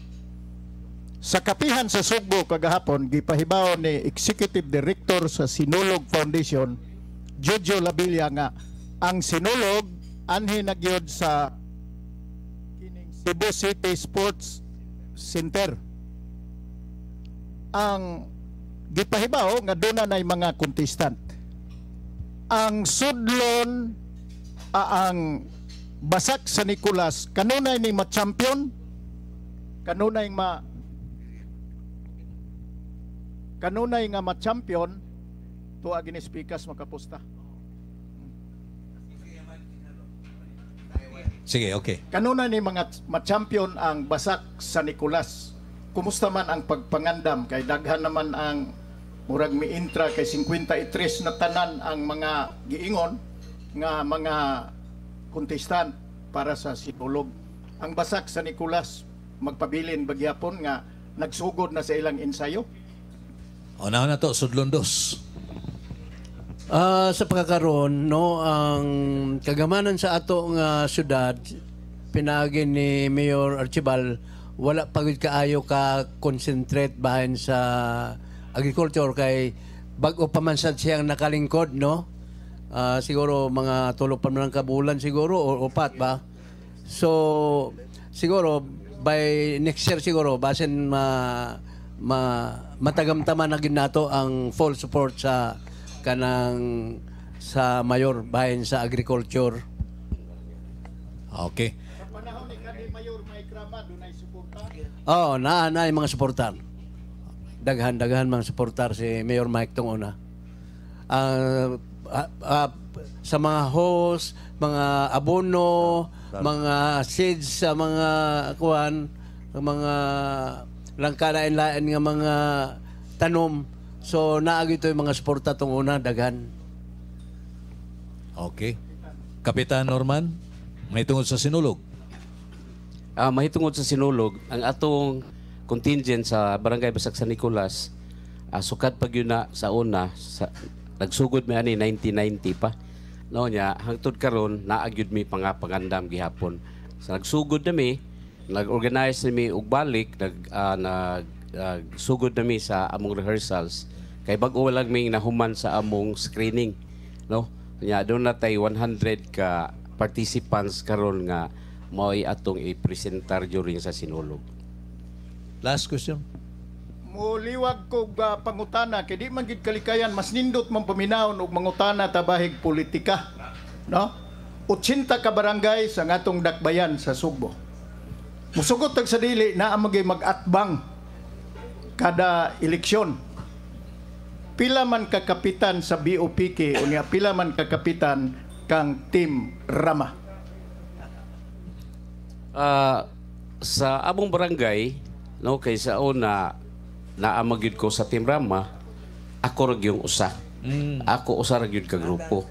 Sa kapihan sa Sugbo kagahapon, gipahibaw ni Executive Director sa Sinulog Foundation, Jojo Labilla nga, ang Sinulog anhi nagyod sa Cebu City Sports Center. Ang gipahibaw nga doon na mga contestant. Ang Sudlon ang Basak sa Nicolas kanunay ni ma-champion, kanunay nga ma-champion tuwa gini speakers makapusta. Sige, okay. Kanuna ni mga ma-champion ang Basak sa Nicolas. Kumusta man ang pagpangandam kay daghan naman ang murag miintra kay 53 na tanan ang mga giingon nga mga contestant para sa Sinulog. Ang Basak sa Nicolas magpabilin bagyapon nga nagsugod na sa ilang ensayo. Una na to Sudlon 2. Sa pagkakaroon, no, ang kagamanan sa ato nga syudad, pinagin ni Mayor Archibald, wala pagod kaayo ka concentrate bahin sa agriculture kay bago pa man sad siyang nakalingkod, no? Siguro mga tulo pa man kabulan siguro o upat ba? So siguro by next year siguro basin matagamtaman na gid nato ang full support sa kanang sa mayor bahin sa agriculture. Okay. Sa panahon ni kanhi Mayor Mike Rama dunay suporta. Oh, na yung mga suportar. Daghan mga suportar si Mayor Mike tong una. Sa mga host, mga abono, mga seeds sa mga kuan, ang mga langkalain-lain nga mga tanom. So naagi ito yung mga suporta tong una daghan. Okay. Kapitan Norman, may tungod sa Sinulog. Mahitungod sa Sinulog, ang atong contingent sa Barangay Basak San Nicolas, sukat pag yun na sa una, nagsugod may ani 1990 pa. No nya hangtod karon naagyud mi pangandam gihapon. Sa nagsugod nami, nag-organize nami og balik, nagsugod nami sa among rehearsals. Kay bag-o lang may nahuman sa among screening, no? Nya doon na tay 100 ka participants karon nga mo'y atong i-presentar during sa Sinulog. Last question. Muliwag ko pangutana kay di man gid kalikayan mas nindot man paminawon og mangutana tabahig politika, no? 80 ka barangay sa ngatong dakbayan sa Sugbo. Musugot tag sa dili naa magay mag-atbang kada eleksyon. Pila man ka kapitan sa BOPK unya pila man ka kapitan kang Team Rama? Sa among barangay, no, kay sa una naamagid ko sa Team Rama, ako ra yung usa. Ako usa ra gyud ka grupo.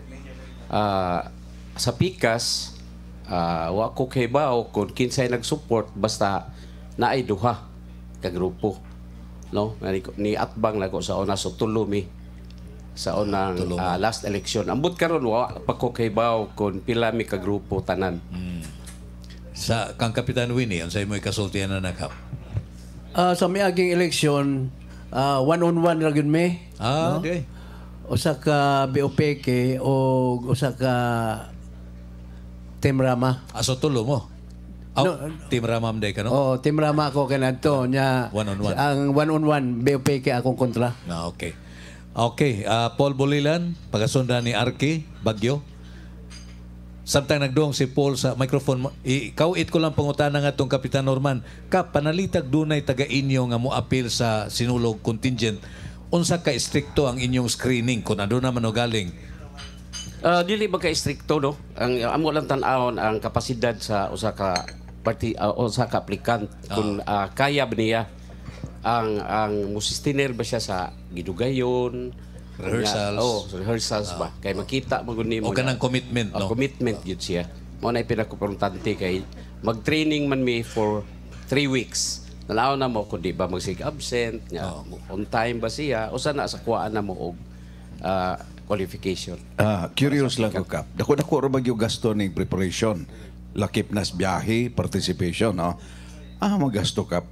Sa Pikas, wa ko kay bao kung kinsay nag-support basta naay duha ka grupo. No, ni atbang nako sa una so tulumi sa unang last election. Ambot karon wa pa ko kay bao kung pila mi ka grupo tanan. Sa kang Kapitan Winnie, ang sa imo'y kasultihan na nakap? Sa miaging eleksyon, one-on-one ra gyud mi. No? Okay. Usa ka BOPK o usa ka Team Rama. So tulo mo? Team Rama mday ka, no? Oh, Team Rama ako kanadto nya. One-on-one. Ang one-on-one BOPK akong kontra. Okay. Okay, Paul Bolilan, pagasundan ni Arki Bagyo. Samtang nagduong si Paul sa microphone, ikawit ko lang pangutana nga itong Kapitan Norman. Panalitag dunay taga-inyo nga mo appeal sa Sinulog contingent. Unsa ka istrikto ang inyong screening kung ano naman o galing? Dili ba ka istrikto, no? Ang amo lang tan-awon ang kapasidad sa usa ka applicant kung kaya ba niya ang musistiner ba siya sa gidugayon, rehearsals. Rehearsals ba? Kay makita mo guni mo. O kanang commitment, no? Commitment yun siya. Mo na pinaka-importante kay mag-training man mi for 3 weeks. Nalaw na mo kung di ba magsig absent, on time ba siya, o sana sa kuwaan na mo og qualification. Curious lang ko, Kap. Dako-dako ra ba yung gasto ng preparation? Lakip nas biyahe, participation, no? Magasto, Kap.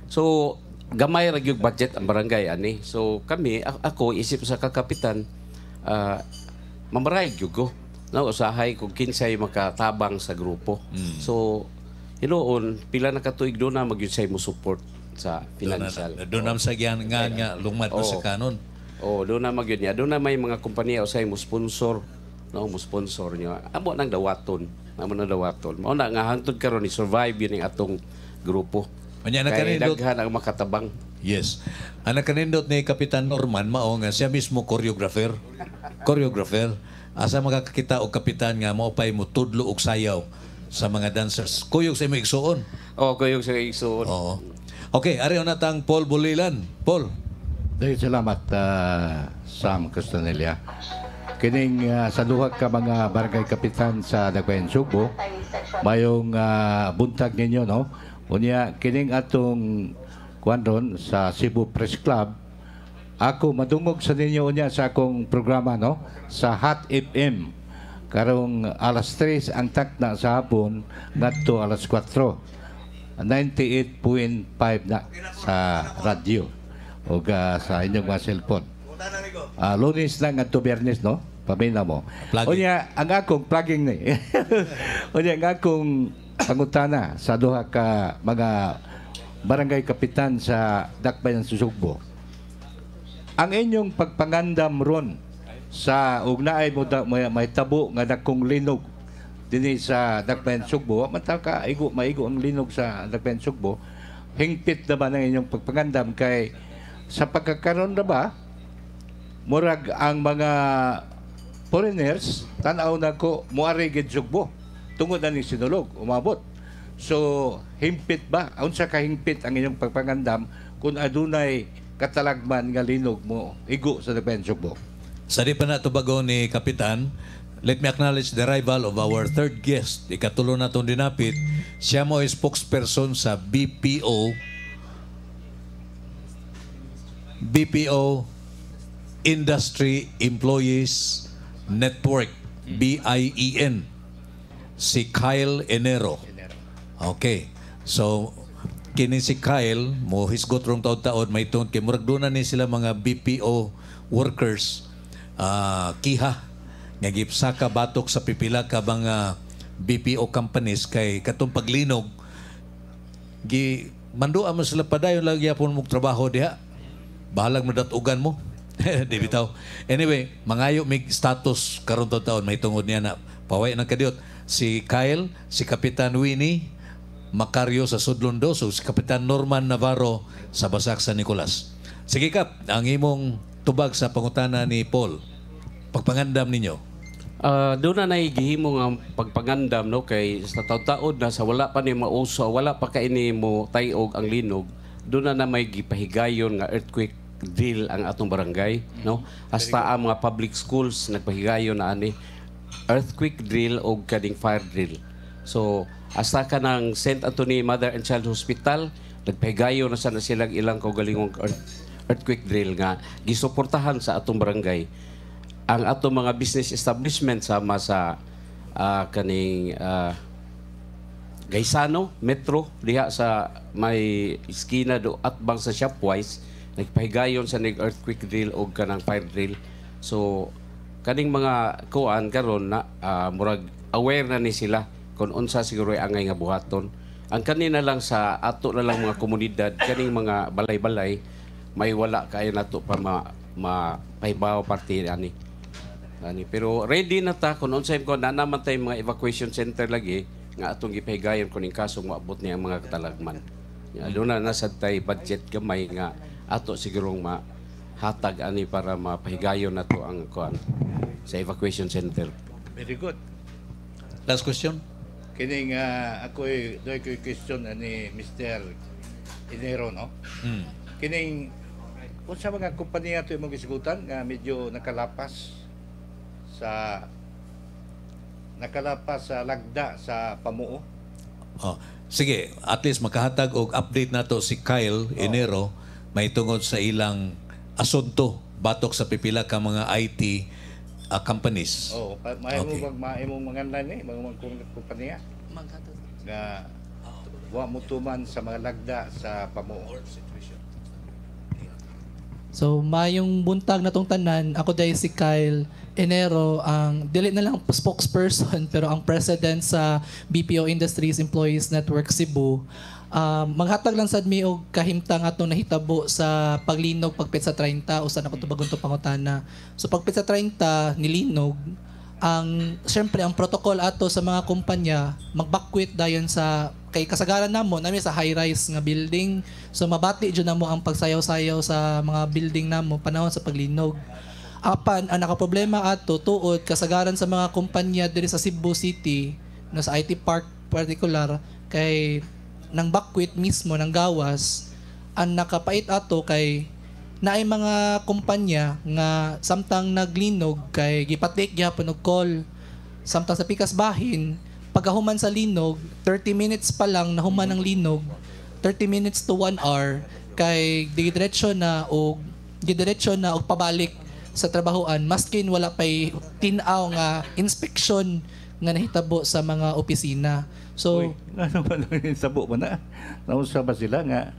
So, gamay ra gyud budget ang barangay ani. So kami ako isip sa kakapitan mamaray gyud ko. No, usahay kung kinsay makatabang sa grupo. So hinuon pila na katuig do na magyud say mo support sa financial. Doon na sa gyan nga lumad pa sa kanon. Do na magyud niya. Do na may mga kompanya usay mo sponsor, no, mo sponsor niya. Amo nang dawaton. Amo nang dawaton. Mao na nga hangtod karon ni survive yun ang atong grupo. Kaya daghan ang makatabang. Yes. Ang nakanindot ni Kapitan Norman mao nga siya mismo choreographer. Asa makakakita og kapitan nga mao pay mo tudlo og sayaw sa mga dancers. Kuyog sa imong igsuon. Kuyog sa igsuon. Oo. Okay, ari na tang Paul Bolilan. Paul. Salamat Sam Costanelia. Kining sa duha ka mga barangay kapitan sa Dakbayan Sugbo, mayong buntag ninyo, no? Unya kining atong kuandron sa Cebu Press Club, ako madungog sa ninyo unya sa akong programa, no, sa Hot FM karong alas 3 ang takna sa hapon ngadto alas 4, 98.5 na sa radyo o sa inyong mga cellphone. Lunes lang ngadto Biyernes, no, pamina mo. Unya ang akong plugging ni unya ang akong pangutana sa duha ka mga barangay kapitan sa Dakbayan sa Sugbo. Ang inyong pagpangandam ron sa ugnaay mo may tabo nga dakong linog dinhi sa Dakbayan Sugbo, mataka maigo ang linog sa Dakbayan Sugbo, hingpit na ba ng inyong pagpangandam kay sa pagkakaroon na ba murag ang mga foreigners tanaw na ko muari gid Sugbo tungod na ni Sinulog umabot. So, himpit ba? Unsa ka himpit ang inyong pagpangandam kung adunay katalagman nga linog mo igo sa Dagwayan Sugbo? Sa di pa na tubago ni Kapitan, let me acknowledge the arrival of our third guest. Ikatulo na itong dinapit. Siya mo ay spokesperson sa BPO Industry Employees Network, BIEN, si Kyle Enero. Okay. So, kini si Kyle, mo hisgot rong taon-taon, may tungod kay murag doon na ni sila mga BPO workers, kiha, nga gipsaka batok sa pipila ka mga BPO companies kay katong paglinog, manduan mo sila padayon lagi yapon mong trabaho diha. Bahalag mo datugan mo. Di bitaw. Anyway, mangayo mig status karon taon may tungod niya na paway ng kadiot. Si Kyle, si Kapitan Winnie Macario sa Sudlondo, so si Kapitan Norman Navarro sa Basak San Nicolas. Sige Kap, ang imong tubag sa pangutana ni Paul. Pagpangandam ninyo. Doon na gihimo nga pagpangandam no kay sa taud-taud na sa wala pa ni mauso, wala pa kaini mo tayog ang linog. Doon na may gipahigayon nga earthquake drill ang atong barangay, no? Hasta ang mga public schools nagpahigayon na ani earthquake drill o kading fire drill. So hasta ka ng St. Anthony Mother and Child Hospital nagpahigayon na sana silang ilang kaugalingong earthquake drill nga gisuportahan sa atong barangay. Ang atong mga business establishment sama sa kaning Gaisano Metro diha sa may iskina do atbang sa Shopwise nagpahigayon sa earthquake drill o kanang fire drill. So kaning mga kuan karon na murag aware na ni sila kung unsa siguro angay nga buhaton. Ang kanina lang sa ato na lang mga komunidad kaning mga balay-balay may wala kay nato pa mapahibaw party ani. Pero ready na ta kung unsay ko na naman tay mga evacuation center lagi nga atong gipahigayon kuning kasong maabot niya ang mga katalagman. Doon na sa tay budget gamay nga ato sigurong mahatag ani para mapahigayon nato ang kuan sa evacuation center. Very good. Last question. Kining ako'y doy ko'y question ni Mr. Enero, no? Kining kung sa mga kompanya ito yung mga isigutan nga medyo nakalapas sa lagda sa pamuo. Sige, at least makahatag og update nato si Kyle Enero may tungod sa ilang asunto batok sa pipila ka mga IT companies. Maimong mga kompanya nga wa mutuman sa mga lagda sa pamuo. So, mayong buntag na tong tanan, ako dahil si Kyle Enero, ang dili na lang spokesperson pero ang president sa BPO Industries Employees Network Cebu. Maghatag lang sad mi og kahimtang atong nahitabo sa paglinog pagpit sa 30 usa na kutubagon to pangutana. So pagpit sa 30 nilinog syempre ang protocol ato sa mga kumpanya magbakwit dayon sa kay kasagaran namo nami sa high rise nga building. So mabati jud namo ang pagsayaw-sayaw sa mga building namo panahon sa paglinog. Apan ang nakaproblema ato tuod kasagaran sa mga kumpanya diri sa Cebu City no sa IT Park particular kay ng bakwit mismo ng gawas ang nakapait ato kay naay mga kumpanya nga samtang naglinog kay gipatik gyapon og call samtang sa pikas bahin pagahuman sa linog 30 minutes pa lang nahuman ang linog 30 minutes to 1 hour kay didiretso na og pabalik sa trabahoan maskin wala pay tin-aw nga inspection nga nahitabo sa mga opisina. So, ano ba lang sabo man na? Nausa ba sila nga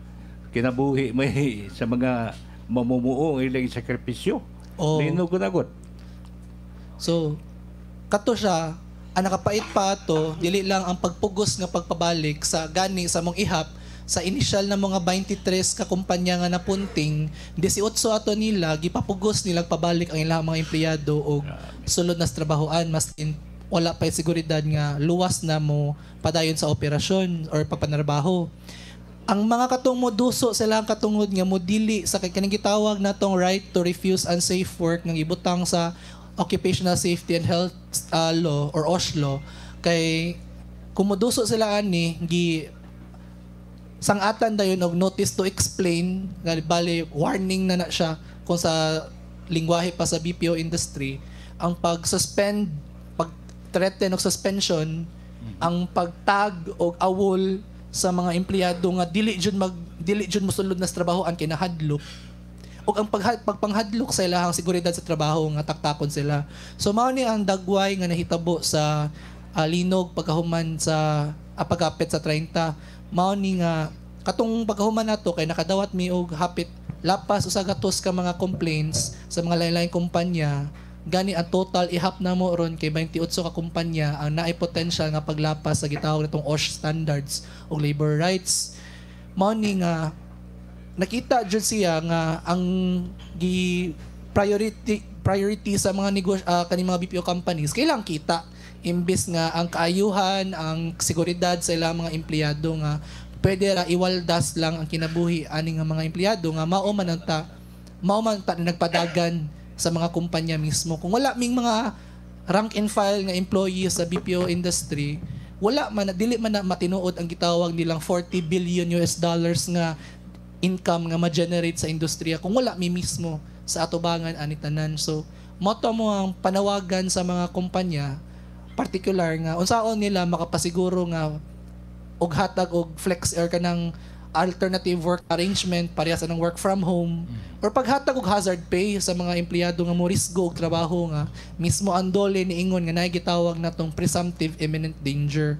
kinabuhi may sa mga mamumuo ilang sakripisyo? Linog ko nagot. So, kato siya, ang nakapait pa ato, dili lang ang pagpugos nga pagpabalik sa gani sa mong ihap sa initial na mga 23 ka kumpanya nga napunting 18 ato nila gipapugos nila pabalik ang ilang mga empleyado og sulod na trabahoan mas wala pa seguridad nga luwas na mo padayon sa operasyon or papanarbaho. Ang mga katong mo duso sila ang katungod nga mo dili sa kaning gitawag natong right to refuse unsafe work nga ibutang sa Occupational Safety and Health Law or OSH Law kay kumuduso sila ani sangatan dayon og notice to explain nga bali warning na siya kung sa lingwahe pa sa BPO industry ang pag-suspend, pag-threaten og suspension, ang pagtag og awol sa mga empleyado nga dili jud mosulod na sa trabaho ang kinahadlok ug ang pagpanghadlok sa ilahang seguridad sa trabaho nga taktakon sila. So mao ni ang dagway nga nahitabo sa linog pagkahuman sa pagkapit sa 30. Mao ni nga katong pagkahuman nato kay nakadawat mi og hapit lapas usa gatos ka mga complaints sa mga lain-laing kumpanya. Gani ang total ihap na mo ron kay 28 ka kumpanya ang naay potential nga paglapas sa gitawag natong OSH standards o labor rights. Mao ni nga nakita jud siya nga ang priority sa mga kaning mga BPO companies kailang kita imbis nga ang kaayuhan, ang seguridad sa ilang mga empleyado nga pwede ra iwaldas lang ang kinabuhi ani nga mga empleyado nga mao man ta nagpadagan sa mga kumpanya mismo. Kung wala ming mga rank and file nga employees sa BPO industry, dili man na matinuod ang gitawag nilang $40 billion nga income nga ma-generate sa industriya kung wala mi mismo sa atubangan ani tanan. So moto mo ang panawagan sa mga kumpanya particular nga unsaon nila makapasiguro nga og hatag og flex or kanang alternative work arrangement parehas ng work from home or paghatag og hazard pay sa mga empleyado nga mo risgo og trabaho nga mismo ang dole niingon nga naay gitawag natong presumptive imminent danger.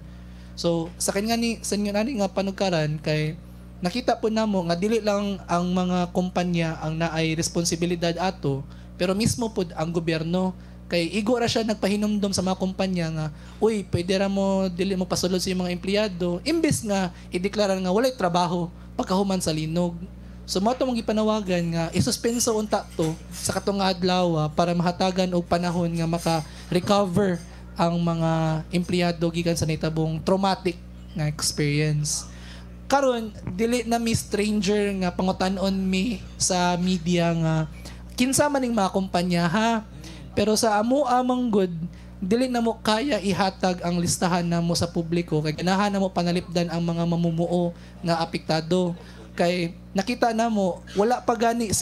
So sa kanya nga panugkaran kay nakita po namo nga dili lang ang mga kumpanya ang naay responsibilidad ato pero mismo pud ang gobyerno kay igo ra siya nagpahinumdom sa mga kumpanya nga uy pwede ra mo dili mo pasulod sa mga empleyado imbes nga ideklara nga walay trabaho pagkahuman sa linog. So mo mong gipanawagan nga isuspenso unta to sa katong adlaw para mahatagan og panahon nga maka-recover ang mga empleyado gikan sa nitabong traumatic nga experience. Karon dili na mi stranger nga pangutan-on mi sa media nga kinsa maning mga kumpanya ha pero sa amo amang good dili na mo kaya ihatag ang listahan namo sa publiko kay ganahan namo panalipdan ang mga mamumuo nga apektado kay nakita namo wala pa gani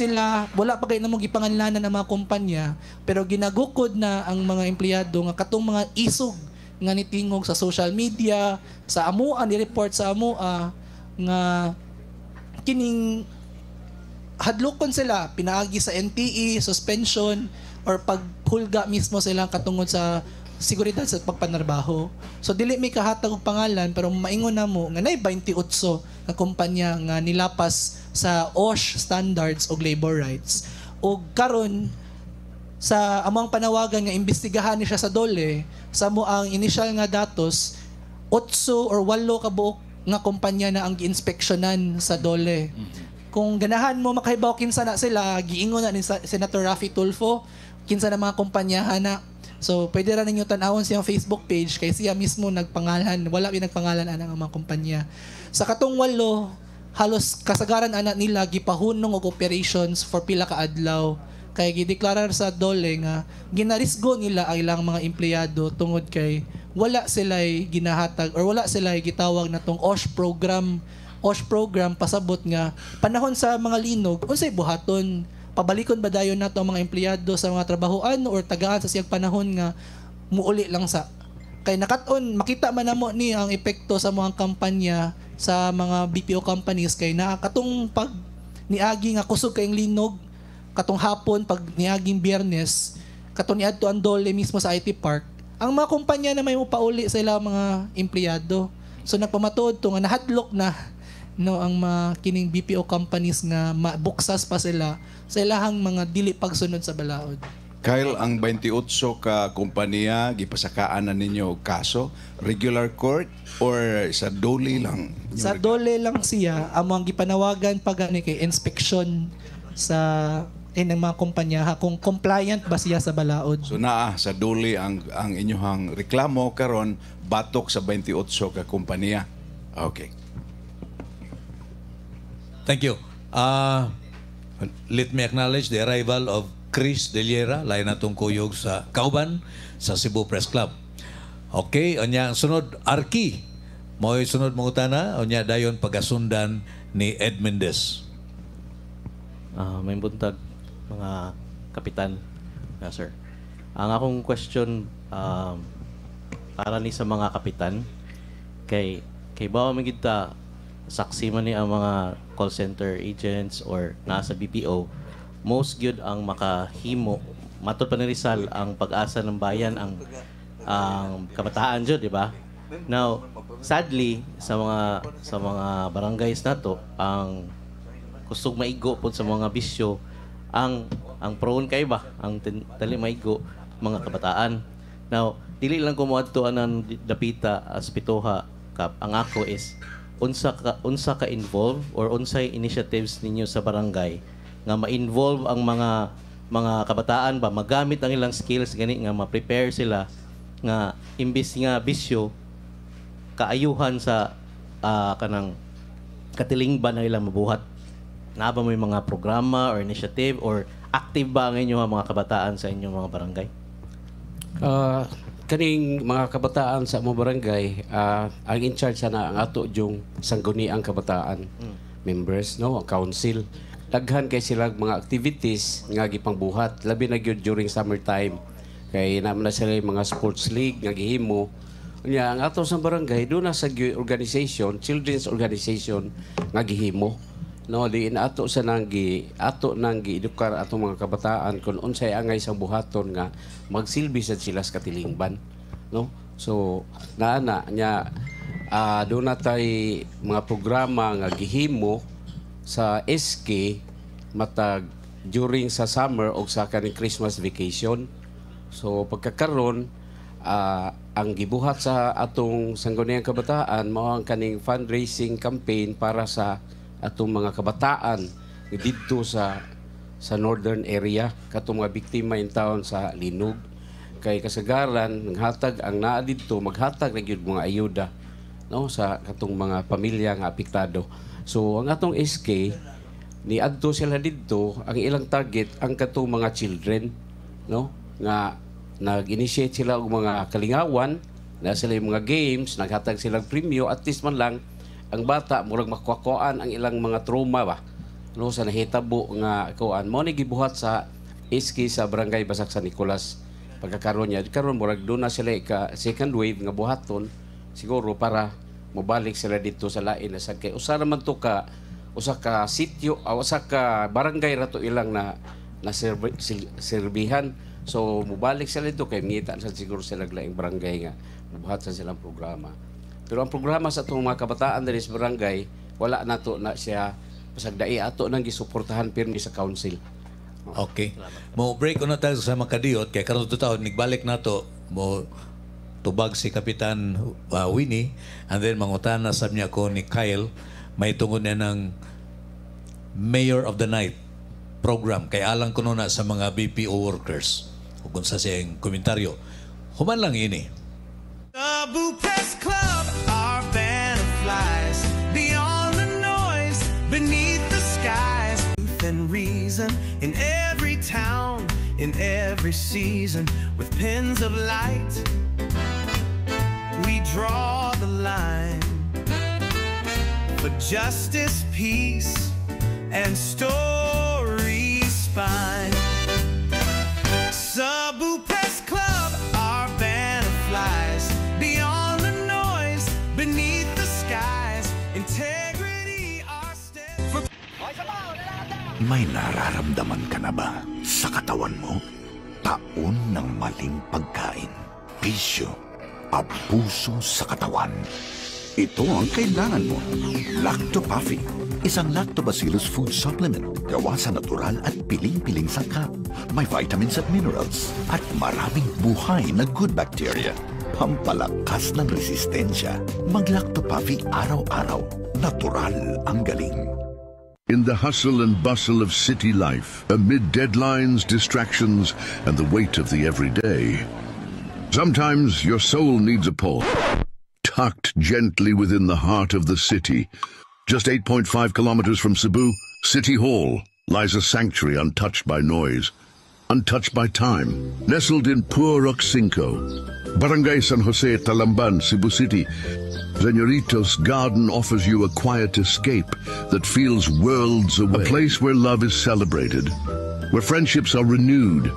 namo gipanganlanan ng mga kumpanya pero ginagukod na ang mga empleyado nga katong mga isog nga nitingog sa social media sa amoa ni report sa amoa nga kining hadlokon sila pinaagi sa NTE suspension or paghulga mismo silang katungod sa seguridad sa pagpanarbaho. So dili may kahatag og pangalan pero maingon namo nga nay 28 nga kumpanya nga nilapas sa OSH standards og labor rights. Og karon sa among panawagan nga imbestigahan ni siya sa dole sa mo ang initial nga datos 8 or 8 ka buok nga kumpanya na ang giinspeksyonan sa dole. Kung ganahan mo makahibaw kinsa na sila, giingon na ni Senator Raffy Tulfo, kinsa na mga kumpanya na. So pwede ra ninyo tan-awon siyang Facebook page kay siya mismo nagpangalan, wala bi nagpangalan ana nga mga kumpanya. Sa katong 8, halos kasagaran ana nila gipahunong og operations for pila ka adlaw. Kay gideklarar sa dole nga ginarisgo nila ang ilang mga empleyado tungod kay wala sila'y ginahatag or wala sila'y gitawag na tong OSH program pasabot nga panahon sa mga linog unsay buhaton pabalikon ba dayon nato ang mga empleyado sa mga trabahoan or tagaan sa siyang panahon nga muuli lang sa kay nakaton makita man namo ni ang epekto sa mga kampanya sa mga BPO companies kay nakatong pag niagi nga kusog kayong linog katong hapon pag niaging Biyernes katong niadto ang dole mismo sa IT Park ang mga kumpanya na may mupauli sa ilang mga empleyado. So nagpamatuod to nga nahadlok na no ang mga kining BPO companies nga mabuksas pa sila sa ilahang mga dili pagsunod sa balaod. Kyle, ang 28 ka kumpanya gipasakaan na ninyo kaso regular court or sa dole lang? Sa dole lang siya among gipanawagan pag ani kay inspection sa ng mga kumpanya kung compliant ba siya sa balaod. So sa dole ang inyong reklamo karon batok sa 28 ka kumpanya. Okay. Thank you. Let me acknowledge the arrival of Chris Deliera, lain natong kuyog sa Kauban sa Cebu Press Club. Okay, unya ang sunod, Arki. Mo'y sunod mga utana, unya dayon pagasundan ni Ed Mendez. May buntag, mga kapitan, sir. Ang akong question para ni sa mga kapitan, kay bawa man kita saksi man ni ang mga call center agents or nasa BPO, most good ang makahimo matod pa ni Rizal ang pag-asa ng bayan, ang kabataan jud, di ba? Now, sadly sa mga barangays nato, ang kusog maigo pod sa mga bisyo, ang prone kay ba ang dali maigo mga kabataan. Now, dili lang ko moadto anan dapita as pitoha kap. Ang ako is unsa ka involve or unsay initiatives ninyo sa barangay nga ma-involve ang mga kabataan ba magamit ang ilang skills gani nga ma-prepare sila nga imbis nga bisyo kaayuhan sa kanang katilingban ang ilang mabuhat. Na ba may mga programa or initiative or active ba ang inyong mga kabataan sa inyong mga barangay? Kaning mga kabataan sa mga barangay, ang in charge sana ang ato yung sangguniang kabataan members, no, ang council. Daghan kay sila mga activities nga gipangbuhat, labi na gyud during summertime. Kay naman na sila mga sports league nga gihimo. Nya ang ato sa barangay do na sa organization, children's organization nga gihimo. No, di na ato sa nanggi edukar ato mga kabataan kung unsay angay sa buhaton nga magsilbi sa sila sa katilingban, no? So naana nya do na tay mga programa nga gihimo sa SK matag during sa summer o sa kaning Christmas vacation. So pagkakaron ang gibuhat sa atong sangguniang kabataan mao ang kaning fundraising campaign para sa atong mga kabataan dito sa northern area katong mga biktima in town sa Linog. Kay kasagaran naghatag ang naa didto maghatag na gyud mga ayuda, no, sa katong mga pamilya nga apektado. So ang atong SK ni adto sila didto, ang ilang target ang katong mga children, no, nga nag-initiate sila og mga kalingawan na sila yung mga games, naghatag sila premyo, at least man lang ang bata murag makukuhaan ang ilang mga trauma ba, no, sa nahitabo nga kuan mo ni gibuhat sa SK sa barangay Basak San Nicolas. Pagkakaroon niya karon murag do na sila ka second wave nga buhaton siguro para mobalik sila dito sa lain na sa kay usa naman to ka usa ka sitio usa ka barangay rato ilang na serbihan. So mobalik sila dito kay ngita sa siguro sila laing barangay nga buhat sa silang programa. Pero ang programa sa itong mga kabataan diri sa barangay, wala na to na siya pasagdai ato nang gisuportahan pirmi sa council. Okay. Mo break na tayo sa makadiyot kay karon taon nigbalik nato mo tubag si Kapitan Winnie and then mangutana sab niya ko ni Kyle may tungod na ng Mayor of the Night program kay alang kuno na sa mga BPO workers. Kung sa siyang komentaryo. Human lang ini. Cebu Press Club, our band of flies beyond the noise, beneath the skies. Truth and reason in every town, in every season, with pins of light. We draw the line for justice, peace, and stories spine. Cebu Press Club, our band of flies beyond the noise, beneath the skies. Integrity, our step for... May nararamdaman ka na ba sa katawan mo? Taon ng maling pagkain, bisyo, abuso sa katawan. Ito ang kailangan mo. Lactopafi, isang lactobacillus food supplement gawa sa natural at piling-piling sangkap. May vitamins at minerals at maraming buhay na good bacteria. Pampalakas ng resistensya. Mag-Lactopafi araw-araw. Natural ang galing. In the hustle and bustle of city life, amid deadlines, distractions, and the weight of the everyday, sometimes your soul needs a pull. Tucked gently within the heart of the city, just 8.5 kilometers from Cebu, City Hall lies a sanctuary untouched by noise, untouched by time, nestled in Puerto Cinco, Barangay San Jose, Talamban, Cebu City, Señoritos Garden offers you a quiet escape that feels worlds away. A place where love is celebrated, where friendships are renewed,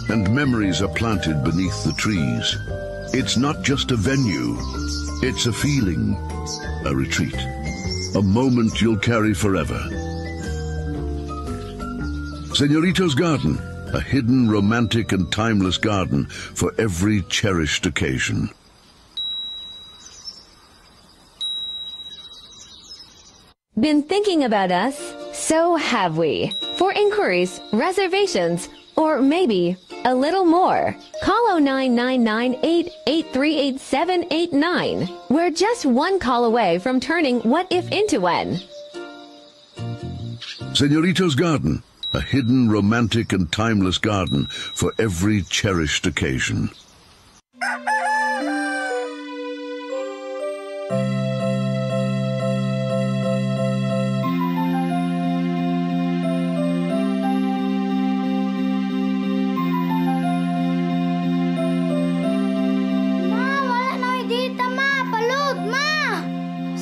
and memories are planted beneath the trees. It's not just a venue, it's a feeling, a retreat, a moment you'll carry forever. Señoritos Garden, a hidden, romantic, and timeless garden for every cherished occasion. Been thinking about us? So have we. For inquiries, reservations, or maybe a little more, call 0999-883-8789. We're just one call away from turning what if into when. Señoritos Garden, a hidden, romantic, and timeless garden for every cherished occasion.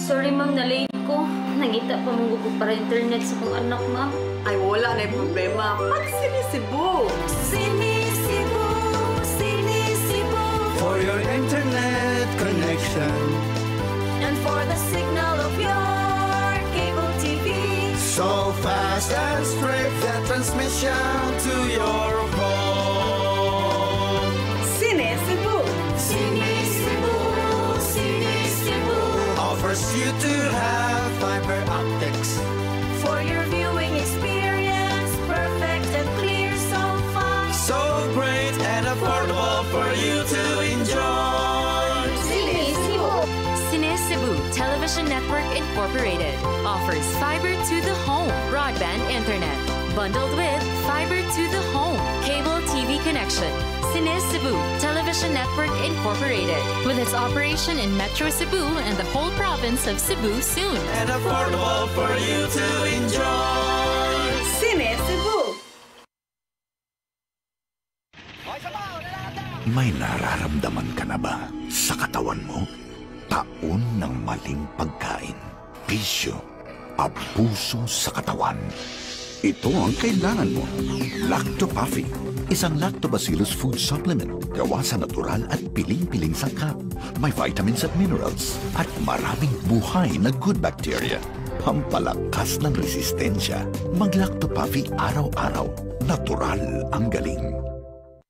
Sorry ma'am, na-late ko. Nangita pa mong gusto para internet sa kong anak ma'am. Ay wala na yung problema. Pag Sinisibu! Sinisibu, Sinisibu. For your internet connection And for the signal of your cable TV. so fast and straight, the transmission to your phone. Sinisibu! Sinisibu, Sinisibu. Offers you to have fiber optics. For your viewing experience, perfect and clear so far. So great and affordable for you to enjoy. Cine Cebu Television Network Incorporated offers fiber to the home broadband internet bundled with fiber to the home cable TV connection. Cine Cebu Television Network Incorporated with its operation in Metro Cebu and the whole province of Cebu soon. And affordable for you to enjoy. Sinisibu! May nararamdaman ka na ba sa katawan mo? Taon ng maling pagkain, bisyo, abuso sa katawan. Ito ang kailangan mo. Lactopaffy, isang lactobacillus food supplement gawa sa natural at piling-piling sangkap. May vitamins at minerals at maraming buhay na good bacteria. Pampalakas ng resistensya. Mag-Lactopaffy araw-araw. Natural ang galing.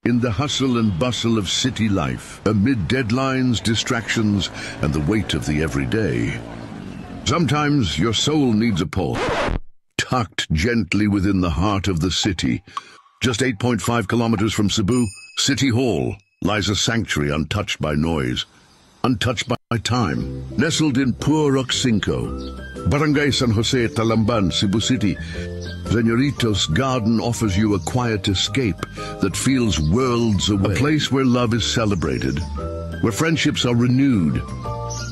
In the hustle and bustle of city life, amid deadlines, distractions, and the weight of the everyday, sometimes your soul needs a pulse. Tucked gently within the heart of the city, just 8.5 kilometers from Cebu, City Hall lies a sanctuary untouched by noise, untouched by time, nestled in Puerto Cinco, Barangay San Jose, Talamban, Cebu City. Señoritos Garden offers you a quiet escape that feels worlds away. A place where love is celebrated, where friendships are renewed,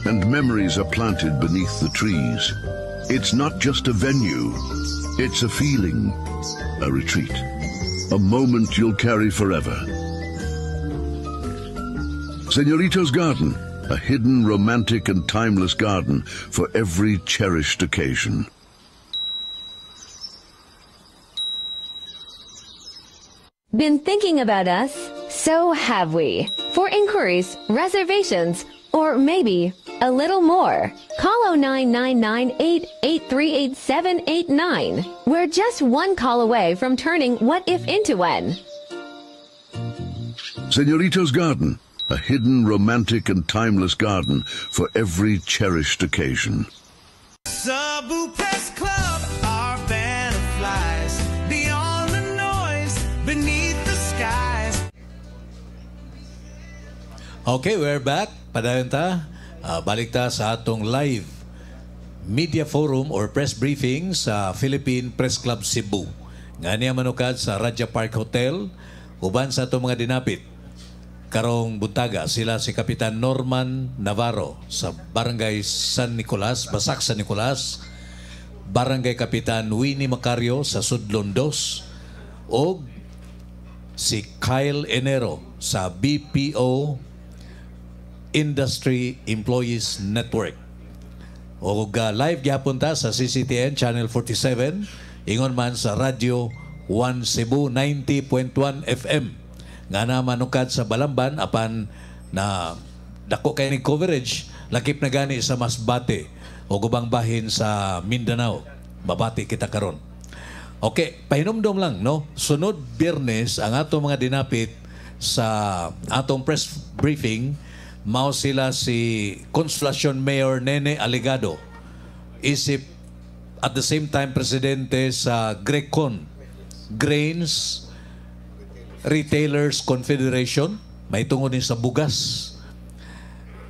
and memories are planted beneath the trees. It's not just a venue, it's a feeling, a retreat, a moment you'll carry forever. Señoritos Garden, a hidden, romantic, and timeless garden for every cherished occasion. Been thinking about us? So have we. For inquiries, reservations, or maybe a little more, call 0999-883-8789. We're just one call away from turning what if into when. Señoritos Garden, a hidden, romantic, and timeless garden for every cherished occasion. Cebu Press Club, our band of flies beyond the noise, beneath the skies. Okay, we're back. Padayon ta. Balik ta sa atong live media forum or press briefing sa Philippine Press Club Cebu. Nga niya manukad sa Raja Park Hotel, uban sa atong mga dinapit. Karong buntaga, sila si Kapitan Norman Navarro sa Barangay San Nicolas, Basak San Nicolas, Barangay Kapitan Winnie Macario sa Sudlon 2, o si Kyle Enero sa BPO Industry Employees Network. O live gyapon ta sa CCTN Channel 47, ingon man sa Radio 1 Cebu 90.1 FM. Nga na manukad sa Balamban apan na dako kay ni coverage lakip na gani sa Masbate o gubang bahin sa Mindanao. Babati kita karon. Okay, pahinumdom lang, no? Sunod Biyernes ang atong mga dinapit sa atong press briefing, mao sila si Consolacion Mayor Nene Aligado, isip at the same time presidente sa GRECON, Grains Retailers Confederation, may tungod din sa bugas.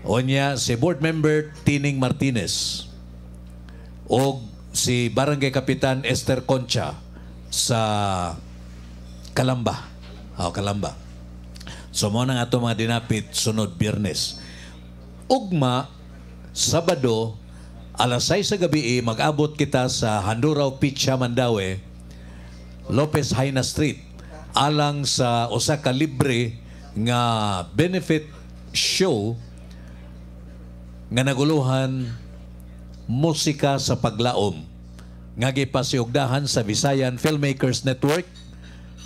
O niya si board member Tining Martinez o si Barangay Kapitan Esther Concha sa Calamba. Calamba. So mo nang ato mga dinapit sunod Biyernes. Ugma, Sabado, alas 6 sa gabi mag-abot kita sa Handuraw Picha, Mandaue, Lopez Haina Street, alang sa usa ka libre nga benefit show nga naguluhan musika sa paglaom nga gipasiugdahan sa Visayan Filmmakers Network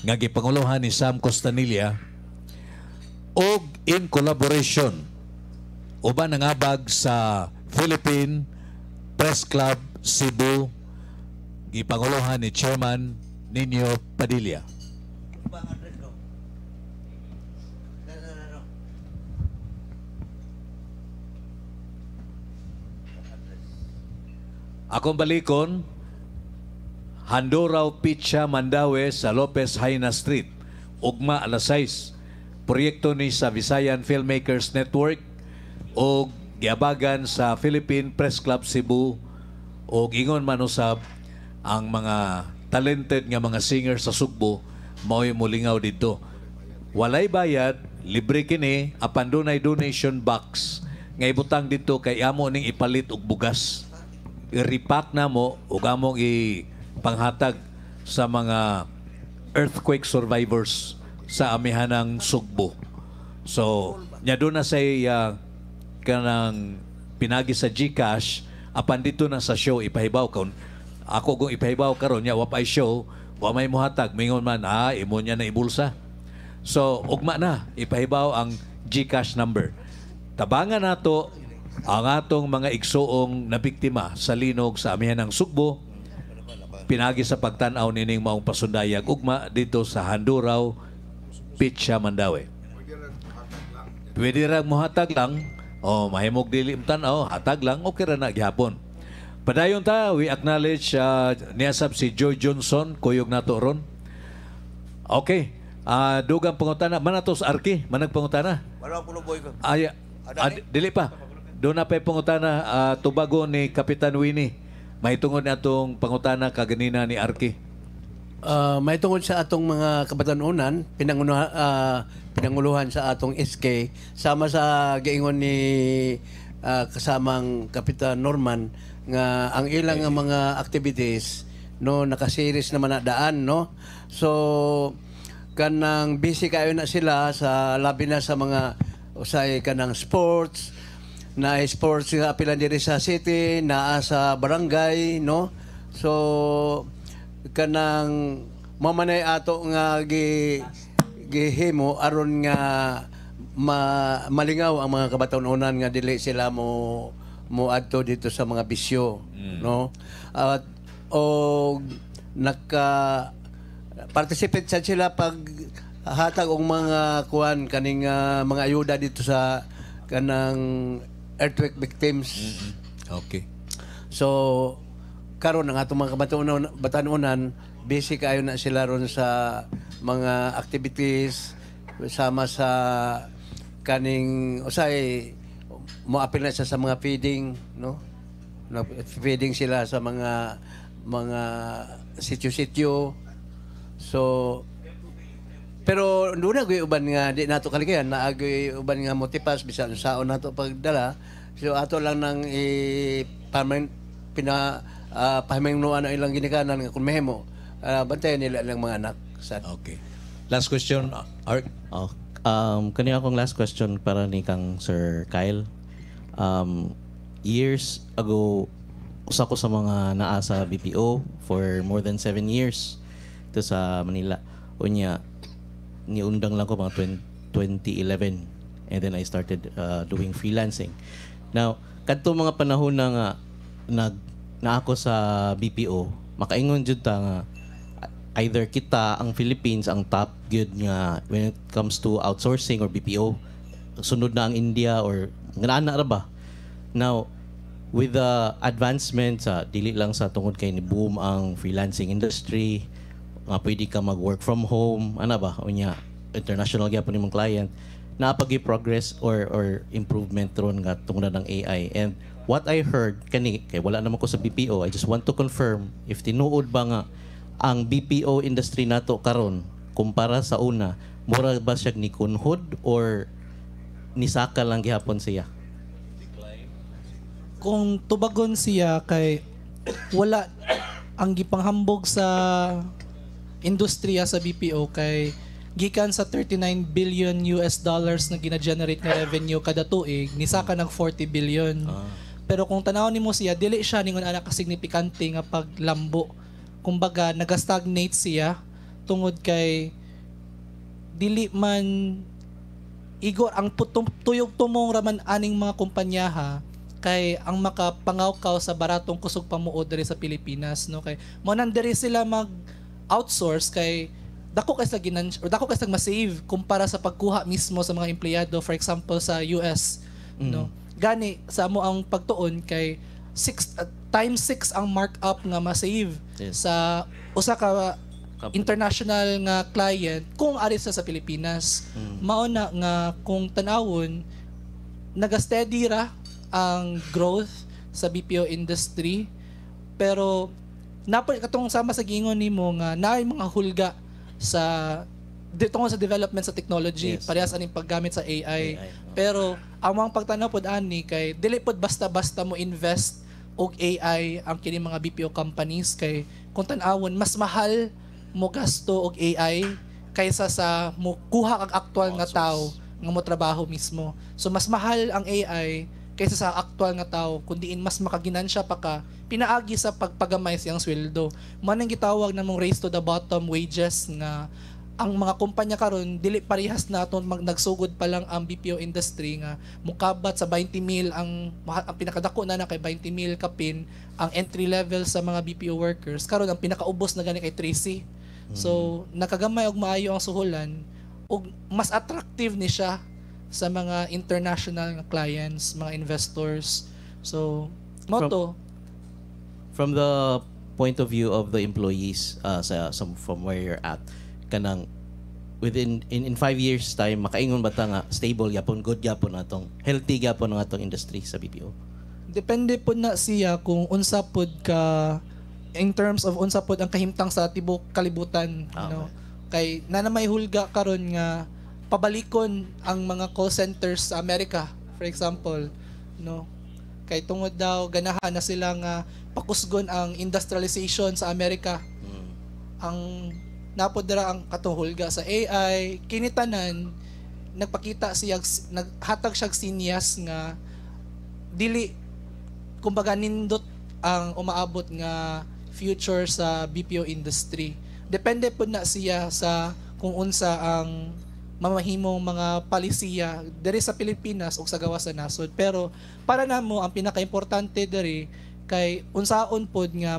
nga gipanguluhan ni Sam Costanilla og in collaboration uban ang abag sa Philippine Press Club Cebu gipanguluhan ni Chairman Nino Padilla. Akong balikon, Handuraw Picha, Mandaue sa Lopez Haina Street. Ugma alas 6. Proyekto ni sa Visayan Filmmakers Network o giabagan sa Philippine Press Club Cebu o ingon man usab ang mga talented nga mga singer sa Sugbo mao'y mulingaw dito. Walay bayad, libre kini, apan dunay donation box nga ibutang dito kay amo ning ipalit og bugas. I-repack na mo ug among ipanghatag sa mga earthquake survivors sa amihanang Sugbo. So, nya doon na say kanang pinagi sa GCash apan dito na sa show ipahibaw karon. Ako kung ipahibaw karon nya wa pa show, wa may muhatag mingon man imo nya na ibulsa. So, ugma na ipahibaw ang GCash number. Tabangan nato ang atong mga igsoong na biktima sa linog sa amihanang Sugbo, pinagi sa pagtanaw nining maong pasundayag ugma dito sa Handuraw Picha, Mandaue. Pwede ra mo hatag lang o mahimog dili tanaw, hatag lang okay ra na gihapon. Padayon ta, we acknowledge niyasab si Joy Johnson kuyog nato ron. Okay, dugang pangutana manatos Arki manag pangutana. Wala pulo boy ko. Dili pa. Doon na pa'y pangutana, tubago ni Kapitan Winnie. May tungod na itong pangutana kaganina ni Arki. May tungod sa atong mga kabatanunan, pinanguluhan sa atong SK, sama sa giingon ni kasamang Kapitan Norman, nga ang ilang mga activities, no, nakaseries naman na daan, no? So, kanang busy kayo na sila sa labi na sa mga usay kanang sports, na sports nga apilan diri sa city, naa sa barangay, no? So kanang mamanay ato nga gihimo aron nga malingaw ang mga kabataon-unan nga dili sila mo adto dito sa mga bisyo, no? At o participate sa sila pag hatag og mga kuan kaning mga ayuda dito sa kanang earthquake victims. Okay. So karon ang atong mga kabatanunan busy kayo na sila ron sa mga activities sama sa kaning usay mo apil na sa mga feeding, no? Feeding sila sa mga sityo-sityo. So pero doon na uban nga di nato kaligayan na uban nga motipas bisan saon nato pagdala. So ato lang nang pahimangnuan ang ilang ginikanan nga kung mahimo bantayan nila ang mga anak sa. Okay. Last question, Art. Oh, kanina akong last question para ni kang Sir Kyle. Years ago, usa ko sa mga naa sa BPO for more than 7 years to sa Manila. Unya, niundang lang ko mga 2011 and then I started doing freelancing. Now, kadto mga panahon na nga na ako sa BPO, makaingon jud ta nga either kita ang Philippines ang top good nga when it comes to outsourcing or BPO, sunod na ang India or ngana ra ba. Now, with the advancements dili lang sa tungod kay ni boom ang freelancing industry, nga pwede ka mag-work from home, ana ba, unya international gyapon nimong client, napagi-progress or improvement ron nga tungod ng AI. And what I heard kani kay wala naman ko sa BPO, I just want to confirm if tinuod ba nga ang BPO industry nato karon kumpara sa una, mura ba siya ni kunhod or nisaka lang gihapon siya? Kung tubagon siya kay wala ang gipanghambog sa industriya sa BPO kay gikan sa 39 billion US dollars na gina-generate na revenue kada tuig, nisaka ng 40 billion. Pero kung tanaw nimo siya, dili siya ningon ana ka signifikante nga paglambo. Kumbaga nagastagnate siya tungod kay dili man igor ang tuyog tumong raman aning mga kumpanya ha kay ang makapangawkaw sa baratong kusog pamuod diri sa Pilipinas, no, kay mo nandiri sila mag outsource kay dako kay sa dako kay sa ma-save kumpara sa pagkuha mismo sa mga empleyado, for example sa US, no, gani sa mo ang pagtuon kay 6 ang markup nga ma-save sa usa ka international nga client kung ari sa Pilipinas. Mao na nga kung tanawon naga-steady ra ang growth sa BPO industry, pero napoy katong sama sa gingon nimo nga naay mga hulga sa tungod sa development sa technology, parehas aning paggamit sa AI. Pero ang mga pagtanaw pod ani kay dili pod basta-basta mo invest og AI ang kini mga BPO companies, kay kung tan-awon mas mahal mo gasto og AI kaysa sa mo kuha kag aktual nga tawo nga mo trabaho mismo. So mas mahal ang AI kaysa sa aktual nga tawo, kundiin mas makaginansya pa ka pinaagi sa pagpagamay siyang sweldo. Man ang gitawag namong race to the bottom wages nga ang mga kumpanya karon dili parehas naton nagsugod pa lang ang BPO industry nga mukabat sa 20,000 ang pinakadako na kay 20,000 kapin ang entry level sa mga BPO workers. Karon ang pinakaubos na gani kay 30. So nakagamay og maayo ang suhulan ug mas attractive ni siya sa mga international clients, mga investors. So moto from the point of view of the employees from where you're at, kanang within in 5 years time makaingon ba ta nga stable gyapon, good gyapon atong healthy gyapon ang atong industry sa BPO? Depende po na siya kung unsa pod ka in terms of unsa pod ang kahimtang sa tibok kalibutan, you know. Kay nanamay hulga karon nga pabalikon ang mga call centers sa Amerika, for example, no. Kay tungod daw ganahan na sila nga pakusgon ang industrialization sa Amerika. Ang napodra ang katuhulga sa AI, kinitanan nagpakita siya, naghatag siya sinyas nga dili kumbaga nindot ang umaabot nga future sa BPO industry. Depende po na siya sa kung unsa ang mamahimong mga palisiya diri sa Pilipinas o sa gawas sa nasod. Pero para namo ang pinakaimportante diri kay unsaon pod nga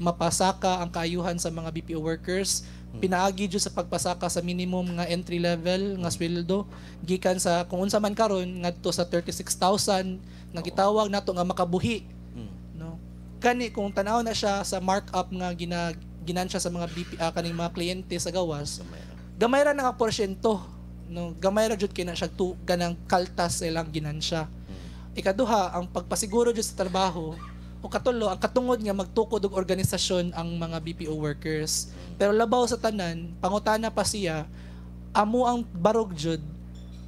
mapasaka ang kaayuhan sa mga BPO workers. Pinaagi jud sa pagpasaka sa minimum nga entry level nga sweldo gikan sa kung unsa man karon ngadto sa 36,000 nga gitawag nato nga makabuhi, no. Kani kung tanaw na siya sa markup nga ginansya sa mga kaning mga kliyente sa gawas, gamay ra nga porsyento, no. Gamay ra jud kay na siya ganang kaltas ilang ginansya. Ikaduha, ang pagpasiguro jud sa trabaho, o katulo ang katungod nga magtukod og organisasyon ang mga BPO workers. Pero labaw sa tanan, pangutana pa siya, amo ang barog jud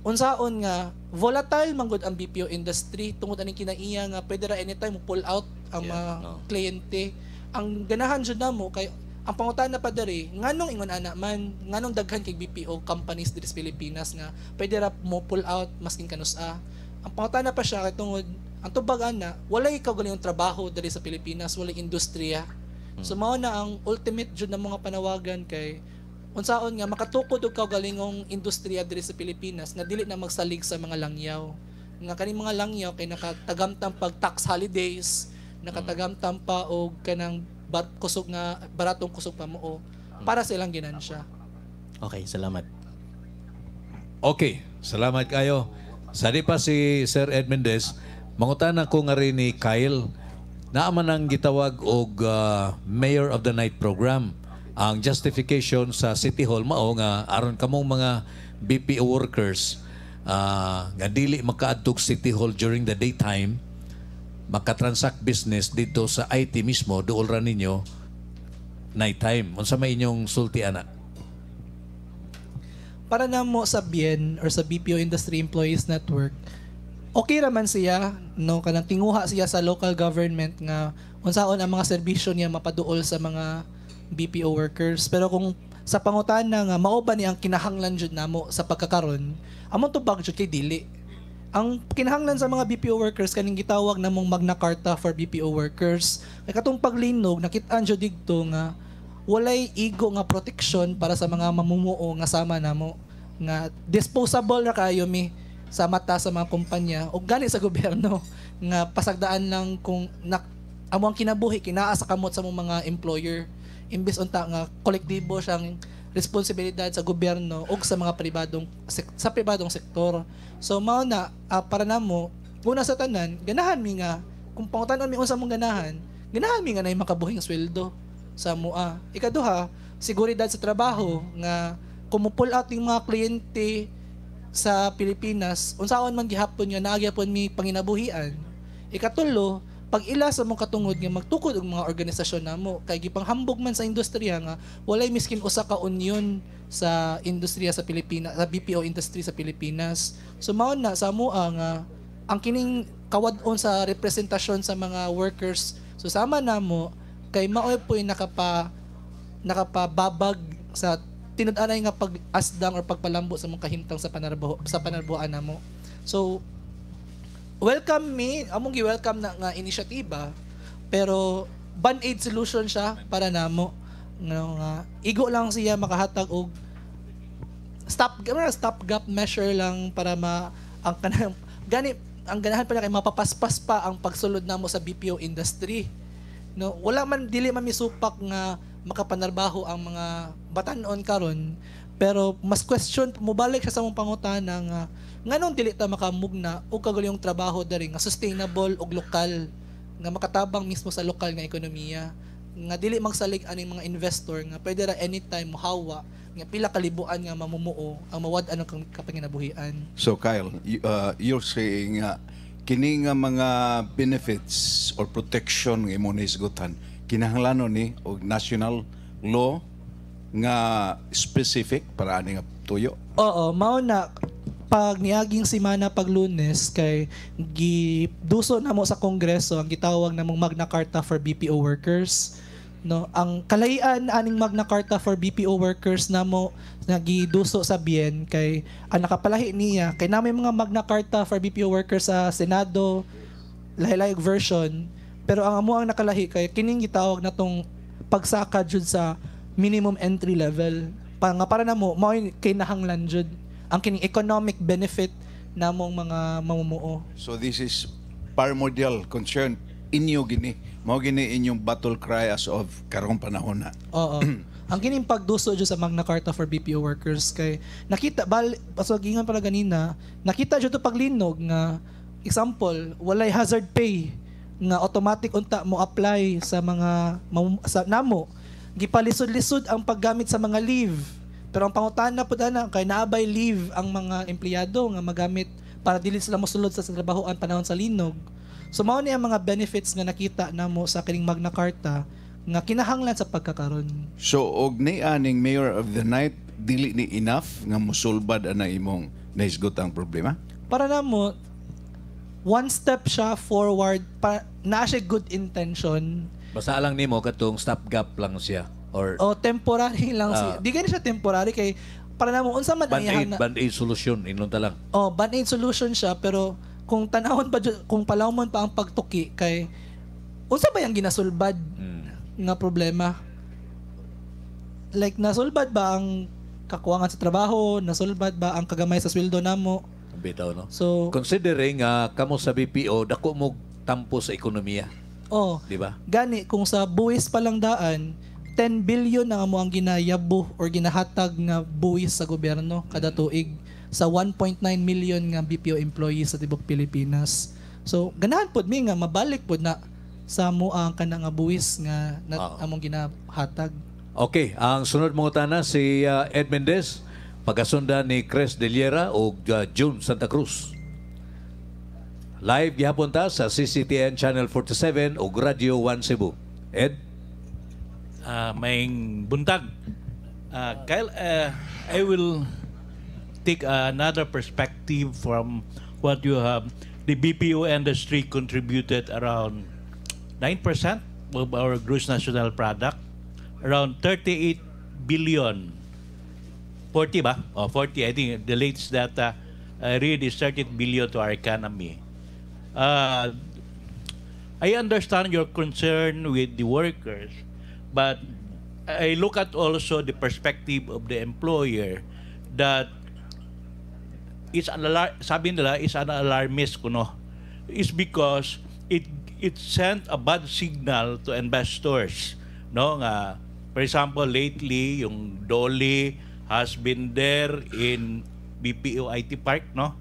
unsaon nga volatile man gud ang BPO industry tungod aning kinaiya nga pwede ra anytime mo pull out ang mga kliyente. Ang ganahan jud namo kay ang pangutana pa diri nganong ingon ana man nganong daghan kay BPO companies diri sa Pilipinas nga pwede ra mo pull out maskin kanus-a. Ang pangutana pa siya kay tungod ang tubag ana walay kaugalingong trabaho diri sa Pilipinas, walay industriya. So mao na ang ultimate jud na mga panawagan kay unsaon nga makatukod og kaugalingong industriya diri sa Pilipinas nga dili na magsalig sa mga langyaw. Nga kani mga langyaw kay nakatagamtang pag tax holidays, nakatagamtang pa og kanang kusog nga baratong kusog pamuo para sa ilang ginansya. Okay, salamat. Okay, salamat kayo. Sadi pa si Sir Ed Mendez, mangutana ko nga rin ni Kyle, naaman ang gitawag og Mayor of the Night program. Ang justification sa City Hall mao nga aron kamong mga BPO workers nga dili makaadtog City Hall during the daytime, makatransact business dito sa IT mismo, dool ra ninyo nighttime. Unsa may inyong sulti ana? Para na mo sa BIEN or sa BPO Industry Employees Network, okay raman siya, no, kanang tinguha siya sa local government nga unsaon ang mga serbisyo niya mapaduol sa mga BPO workers. Pero kung sa pangutana nga mao ba ni ang kinahanglan jud namo sa pagkakaron, among tubag jud kay dili. Ang kinahanglan sa mga BPO workers kaning gitawag namong Magna Carta for BPO workers. Kay katong paglinog nakit-an jud didto nga walay igo nga protection para sa mga mamumuo nga sama namo nga disposable ra kayo mi sa mata sa mga kumpanya o gani sa gobyerno nga pasagdaan lang kung amo ang kinabuhi kinaa sa kamot sa mga employer imbes unta nga kolektibo siyang responsibilidad sa gobyerno o sa mga pribadong sektor. So mao na para namo una sa tanan ganahan mi nga kung pangutan-on mi unsa mong ganahan mi nga nay makabuhing sweldo sa mua. Ikaduha, seguridad sa trabaho nga kung pull out yung mga kliyente sa Pilipinas unsaon man gihapon nga naagyapon mi panginabuhian. Ikatulo, pag ila sa mong katungod nga magtukod og mga organisasyon namo kay gipanghambog man sa industriya nga walay miskin usa ka union sa industriya sa Pilipinas, sa BPO industry sa Pilipinas. So mao na sa mua nga ang kining kawad-on sa representasyon sa mga workers so sama namo kay maoy po nakapababag sa tinud-anay nga pag-asdang or pagpalambo sa mga kahimtang sa panarbuhan namo. So welcome me, among gi-welcome na nga inisyatiba, pero band-aid solution siya para namo. Nga igo lang siya makahatag og stopgap measure lang para ang ganahan pa na kay mapapaspas pa ang pagsulod namo sa BPO industry. No, wala man dili man misupak nga makapanarbaho ang mga batan-on karon, pero mas question mobalik siya sa mong pangutana nga nganong dili ta makamugna og kagulong trabaho diri nga sustainable ug lokal nga makatabang mismo sa lokal nga ekonomiya nga dili magsalig aning mga investor nga pwede ra anytime mohawa nga pila kalibuan nga mamumuo ang mawad-an ang kapanginabuhian. So Kyle, you're saying kini nga mga benefits or protection nga imong naisgutan kinahanglanon ni og national law nga specific para ani nga tuyo. Oo, mao na pag niaging semana pag Lunes kay giduso namo sa Kongreso ang gitawag namong Magna Carta for BPO workers. No, ang kalayan aning Magna Carta for BPO workers namo nga giduso sa BIEN kay ang nakapalahi niya kay namay mga Magna Carta for BPO workers sa Senado lahi-lahi version, pero ang amo ang nakalahi kay kining gitawag natong pagsaka jud sa minimum entry level para namo mao kay nahanglan jud ang kining economic benefit namong mga mamumuo. So this is primordial concern inyo gini. Mao gini inyong battle cry as of karong panahon na. Oo. Ang kining pagduso jud sa Magna Carta for BPO workers kay nakita pasagingan para ganina, nakita jud to paglinog nga example, walay hazard pay nga automatic unta mo apply sa mga namo. Gipalisod-lisod ang paggamit sa mga leave. Pero ang pangutana po na kay naabay leave ang mga empleyado nga magamit para dili sila mosulod sa trabahoan panahon sa linog. So mao ni ang mga benefits nga nakita namo sa kining Magna Carta nga kinahanglan sa pagkakaron. So og ni aning Mayor of the Night dili ni enough nga mosulbad ana imong naisgutang problema? Para namo one step siya forward para na siya good intention. Basta lang nimo katong stopgap lang siya. Or temporary lang di gani siya temporary kay para namo unsa man ang iyang band-aid solution inunta lang. Band-aid solution siya pero kung tanawon pa kung palawmon pa ang pagtuki kay unsa ba yang ginasulbad nga problema? Like nasulbad ba ang kakuwangan sa trabaho, nasulbad ba ang kagamay sa sweldo namo? Bitaw no. So considering kamo sa BPO dako mo tampo sa ekonomiya. Di ba? Gani kung sa buwis pa lang daan 10 billion na mo ang ginayabo or ginahatag nga buwis sa gobyerno kada tuig sa 1.9 million nga BPO employees sa tibok Pilipinas. So ganahan pod mi nga mabalik pod na sa mo ang kana nga buwis nga among ginahatag. Okay, ang sunod mong utana si Ed Mendez, pagasundan ni Cres Deliera o June Santa Cruz. Live gihapon ta sa CCTN Channel 47 o Radio 1 Cebu. Ed? Maing buntag. Kyle, I will take another perspective from what you have. The BPO industry contributed around 9% of our gross national product. Around 38 billion. 40 ba? 40. I think the latest data I read is 38 billion to our economy. I understand your concern with the workers, but I look at also the perspective of the employer that it's an sabi nila is an alarmist kuno. It's because it sent a bad signal to investors, no? Nga for example, lately, yung Dolly has been there in BPO IT Park, no?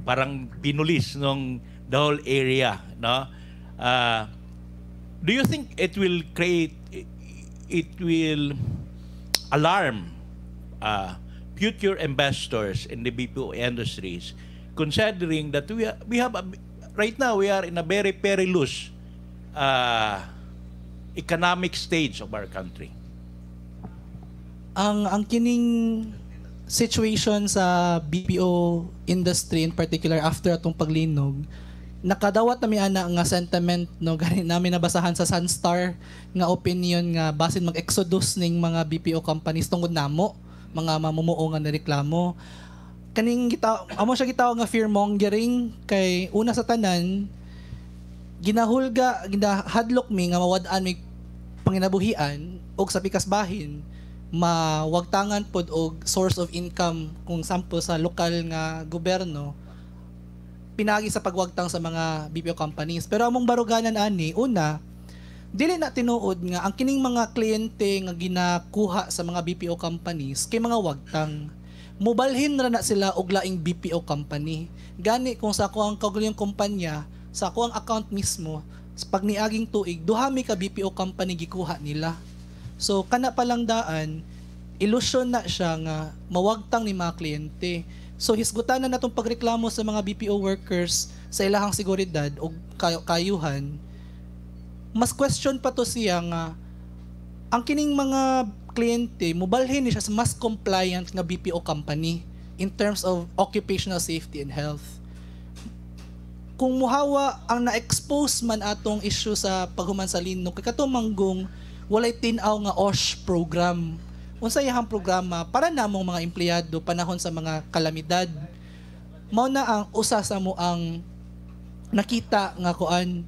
Parang pinulis nung the whole area, no? Do you think it will alarm future investors in the BPO industries, considering that we have right now we are in a very perilous economic stage of our country? Ang kining situation sa BPO industry in particular after atong paglinog, nakadawat na mi ana nga sentiment no gani namin nabasahan sa Sunstar nga opinion nga basin mag-exodus ning mga BPO companies tungod namo mga mamumuo nga nareklamo. Kaning amo siya gitawag nga fear mongering kay una sa tanan ginahadlok mi nga mawad-an mi panginabuhian og sa pikas bahin mawagtangan pod og source of income kung sample sa lokal nga gobyerno pinagi sa pagwagtang sa mga BPO companies. Pero among baruganan ani una dili na tinuod nga ang kining mga kliyente nga ginakuha sa mga BPO companies kay mga wagtang mubalhin ra na sila og laing BPO company. Gani kung sa ako ang kaugalingong kumpanya sa ako ang account mismo sa pagniaging tuig duhami ka BPO company gikuha nila. So kana palang daan illusion na siya nga mawagtang ni mga kliyente. So hisgutan na natong pagreklamo sa mga BPO workers sa ilahang seguridad o kayuhan. Mas question pa to siya nga ang kining mga kliyente mobalhin ni siya sa mas compliant nga BPO company in terms of occupational safety and health. Kung muhawa ang na-expose man atong issue sa paghuman sa linog, kay katumanggong walay tinaw nga OSH program. Unsa iyang programa para namong mga empleyado panahon sa mga kalamidad. Mao na ang usa sa mo ang nakita nga kuan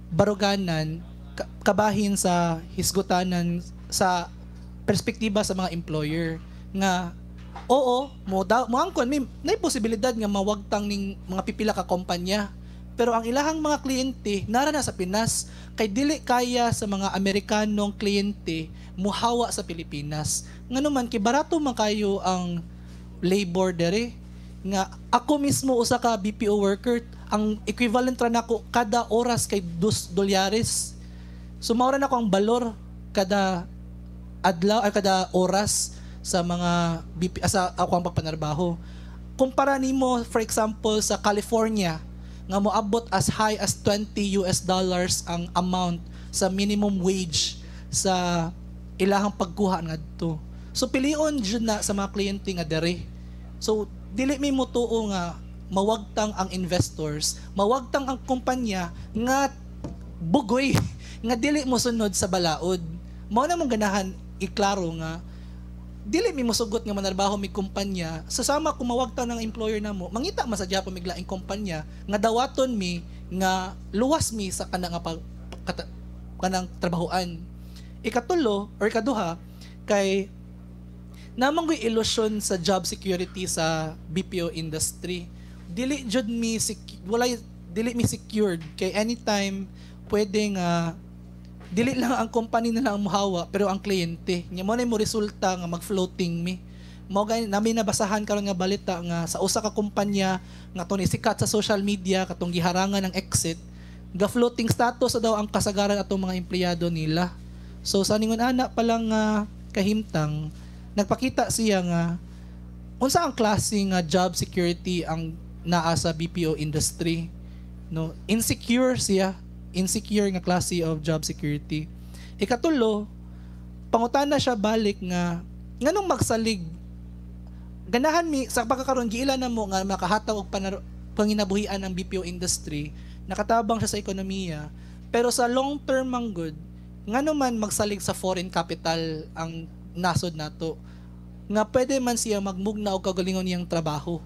baruganan kabahin sa hisgutanan sa perspektiba sa mga employer nga oo mo angkon may posibilidad nga mawagtang ning mga pipila ka kompanya pero ang ilahang mga kliyente nara na sa Pinas kay dili kaya sa mga Amerikanong kliyente muhawa sa Pilipinas nganuman kay barato man kayo ang labor dere nga ako mismo usa ka BPO worker ang equivalent ra nako kada oras kay $2. So mao ra nako ang balor kada adlaw ay kada oras sa mga sa ako ang pagpanarbaho. Kumpara nimo for example sa California nga moabot as high as $20 ang amount sa minimum wage sa ilahang pagkuha ngadto. So pilion jud na sa mga kliyente nga dere. So dili mi motuo nga mawagtang ang investors, mawagtang ang kumpanya nga bugoy nga dili mo sunod sa balaod. Mao na mong ganahan iklaro nga dili mi mosugot nga manarbaho mi kumpanya sasama kumawag ta ng employer namo mangita masadya pa miglaing kumpanya nga dawaton mi nga luwas mi sa kanang kanang trabahoan. Ikatulo or ikaduha kay namang may ilusyon sa job security sa BPO industry. Dili jud mi dili mi secured kay anytime pwedeng dili lang ang company na lang muhawa pero ang kliyente nya mo na mo resulta nga mag-floating mi mao gani nami nabasahan karon nga balita nga sa usa ka kumpanya nga tuni sikat sa social media katong giharangan ng exit ga floating status daw ang kasagaran atong mga empleyado nila. So sa ningon ana pa lang kahimtang nagpakita siya nga unsa ang klase nga job security ang naa sa BPO industry, no? Insecure nga klase of job security. Ikatulo, pangutana siya balik nga nganong magsalig ganahan mi sa pagkakaroon giila na mo nga makahataw og panginabuhian ang BPO industry, nakatabang siya sa ekonomiya, pero sa long term ang good ngano man magsalig sa foreign capital ang nasod nato nga pwede man siya magmugna og kagalingon niyang trabaho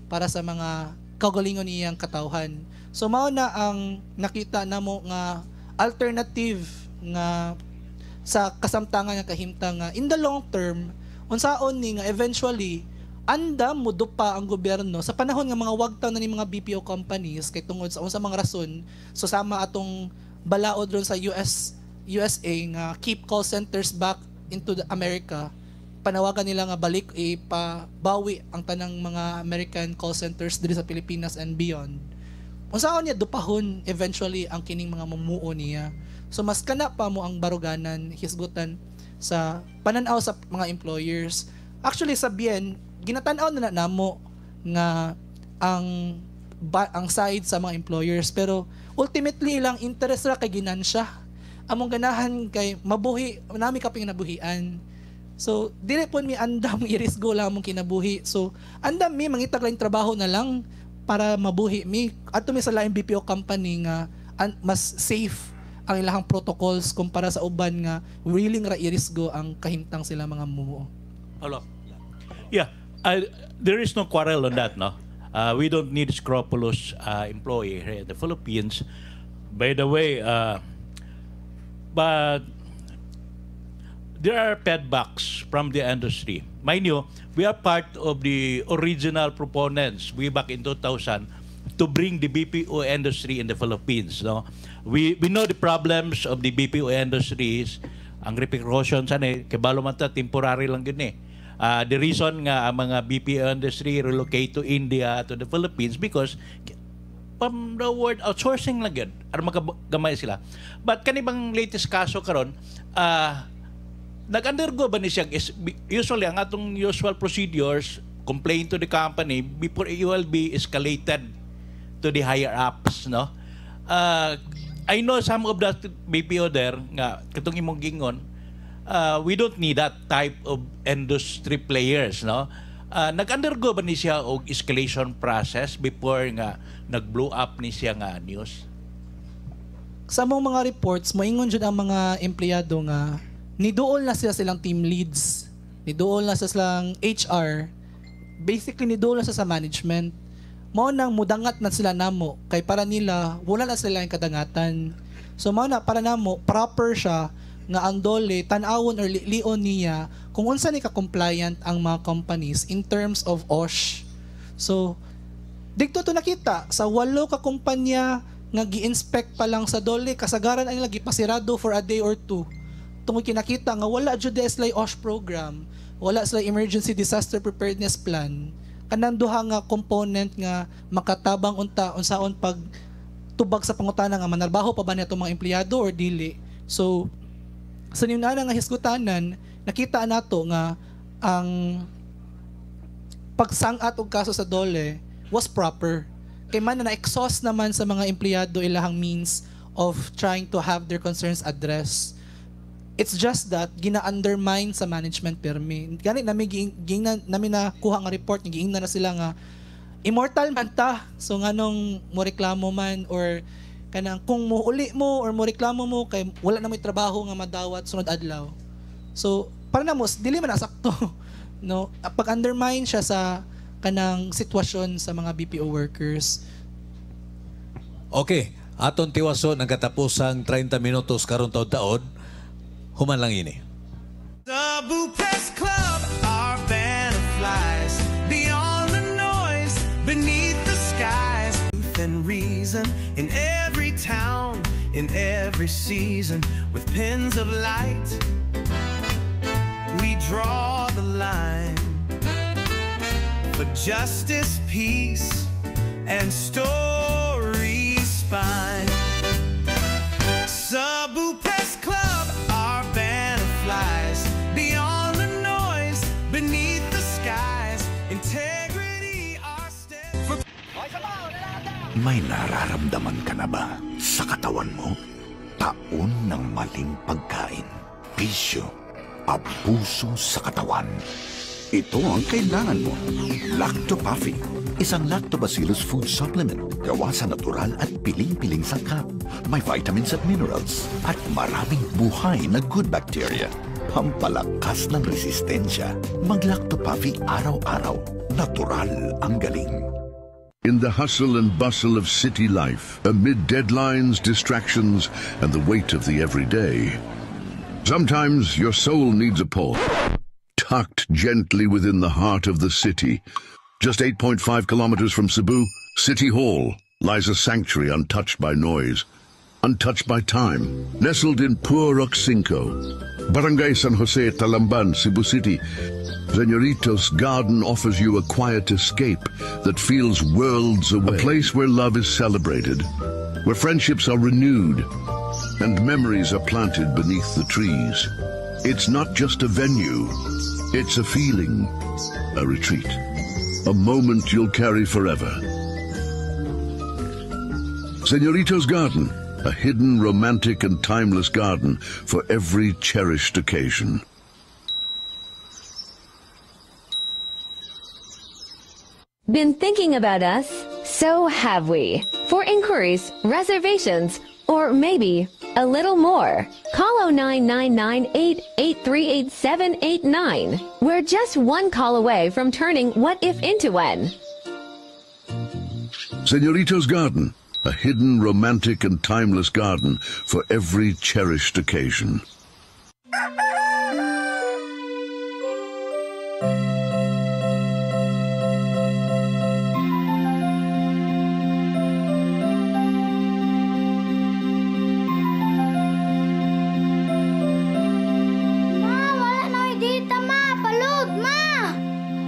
para sa mga kagalingon niyang katawhan. So mao na ang nakita namo nga alternative nga sa kasamtangan nga kahimtang nga in the long term unsaon ni nga eventually andam mo pa ang gobyerno sa panahon nga mga wagtaw na ni mga BPO companies kay tungod sa unsa mga rason susama atong balaod ron sa USA nga keep call centers back into the America. Panawagan nila nga balik ipabawi ang tanang mga American call centers diri sa Pilipinas and beyond. Unsaon niya dupahon eventually ang kining mga mamuo niya. So mas kana pa mo ang baruganan hisgutan sa pananaw sa mga employers. Actually sa BIEN ginatan-aw na namo nga ang side sa mga employers pero ultimately lang interest ra kay ginansya. Among ganahan kay mabuhi nami kaping nabuhian. So, dili po mi andam irisgo lang mong kinabuhi. So, andam mi mangitag lang trabaho na lang para mabuhi mi. Ato mi sa laing BPO company nga mas safe ang ilahang protocols kumpara sa uban nga willing ra irisgo ang kahimtang sila mga muo. Hello. Yeah, there is no quarrel on that, no? We don't need scrupulous employee here in the Philippines. By the way, but there are feedbacks from the industry. Mind you, we are part of the original proponents way back in 2000 to bring the BPO industry in the Philippines. No, we know the problems of the BPO industries. Ang repercussions kabalo man ta temporary lang yun eh. The reason nga ang mga BPO industry relocate to India to the Philippines because from the word outsourcing lang yun. Ar magagamay sila. But kanibang latest kaso karon nag-undergo ba ni siya usually ang atong usual procedures complain to the company before it will be escalated to the higher ups, no? I know some of that BPO there nga katong imong gingon we don't need that type of industry players, no? Nag-undergo ba ni siya og escalation process before nga nag-blow up ni siya nga news? Sa mga reports moingon jud ang mga empleyado nga niduol na silang team leads, niduol na silang HR, basically niduol na sa management. Mao nang mudangat na sila namo kay para nila wala na sila yung kadangatan. So mao na para namo proper siya nga ang dole tan-awon or lion niya kung unsa ni ka-compliant ang mga companies in terms of OSH. So dito to nakita sa 8 ka kumpanya nga gi-inspect pa lang sa dole kasagaran ang lagi pasirado for a day or two. Tungod kinakita nga wala jud sila OSH program, wala sila emergency disaster preparedness plan, kanang duha nga component nga makatabang unsaon pag tubag sa pangutana nga manarbaho pa ba niya itong mga empleyado or dili. So sa niuna nga hisgutanan nakita nato nga ang pagsangat og kaso sa dole was proper kay man na exhaust naman sa mga empleyado ilahang means of trying to have their concerns addressed. It's just that gina-undermine sa management permi. Gani namin nakuha nga report, giingnan na sila nga immortal man ta. So nganong mo reklamo man or kanang kung mo uli mo or mo reklamo mo kay wala na may trabaho nga madawat sunod adlaw. So para na mo dili man nasakto no pag undermine siya sa kanang sitwasyon sa mga BPO workers. Okay, aton tiwason ang katapusang 30 minutos karon taon-taon. Human lang ini. Cebu Press Club, our band of flies beyond the noise, beneath the skies. Truth and reason in every town, in every season, with pins of light. We draw the line for justice, peace, and stories fine. Cebu Press Club, our band of flies beyond the noise, beneath the skies. Integrity, our step. May nararamdaman ka na ba sa katawan mo? Taon ng maling pagkain, bisyo, abuso sa katawan. Ito ang kailangan mo. Lactopaffi, isang lactobacillus food supplement gawa sa natural at piling-piling sangkap. May vitamins at minerals at maraming buhay na good bacteria. Pampalakas ng resistensya. Mag-Lactopaffi araw-araw. Natural ang galing. In the hustle and bustle of city life, amid deadlines, distractions, and the weight of the everyday, sometimes your soul needs a pause. Tucked gently within the heart of the city, just 8.5 kilometers from Cebu, City Hall lies a sanctuary untouched by noise, untouched by time, nestled in Purok 5, Barangay San Jose, Talamban, Cebu City. Señorito's Garden offers you a quiet escape that feels worlds away. A place where love is celebrated, where friendships are renewed, and memories are planted beneath the trees. It's not just a venue, it's a feeling, a retreat, a moment you'll carry forever. Señorito's Garden, a hidden, romantic, and timeless garden for every cherished occasion. Been thinking about us? So have we. For inquiries, reservations, or maybe a little more, call 0999-883-8789. We're just one call away from turning what if into when. Señorito's Garden, a hidden, romantic, and timeless garden for every cherished occasion.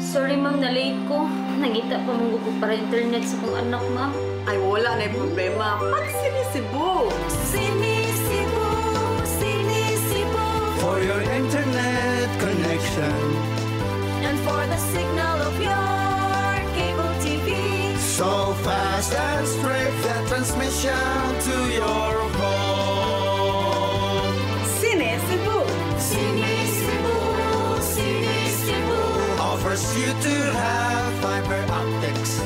Sorry ma'am, na-late ko. Nangita pa mong gusto para internet sa kong anak, ma'am. Ay, wala na yung problema. Pag sinisibo. Sinisibo, sinisibo. For your internet connection. And for the signal of your cable TV. So fast and straight, that transmission to your home. Sinisibo. Sinisibo, sinisibo. Offers you to have fiber optics.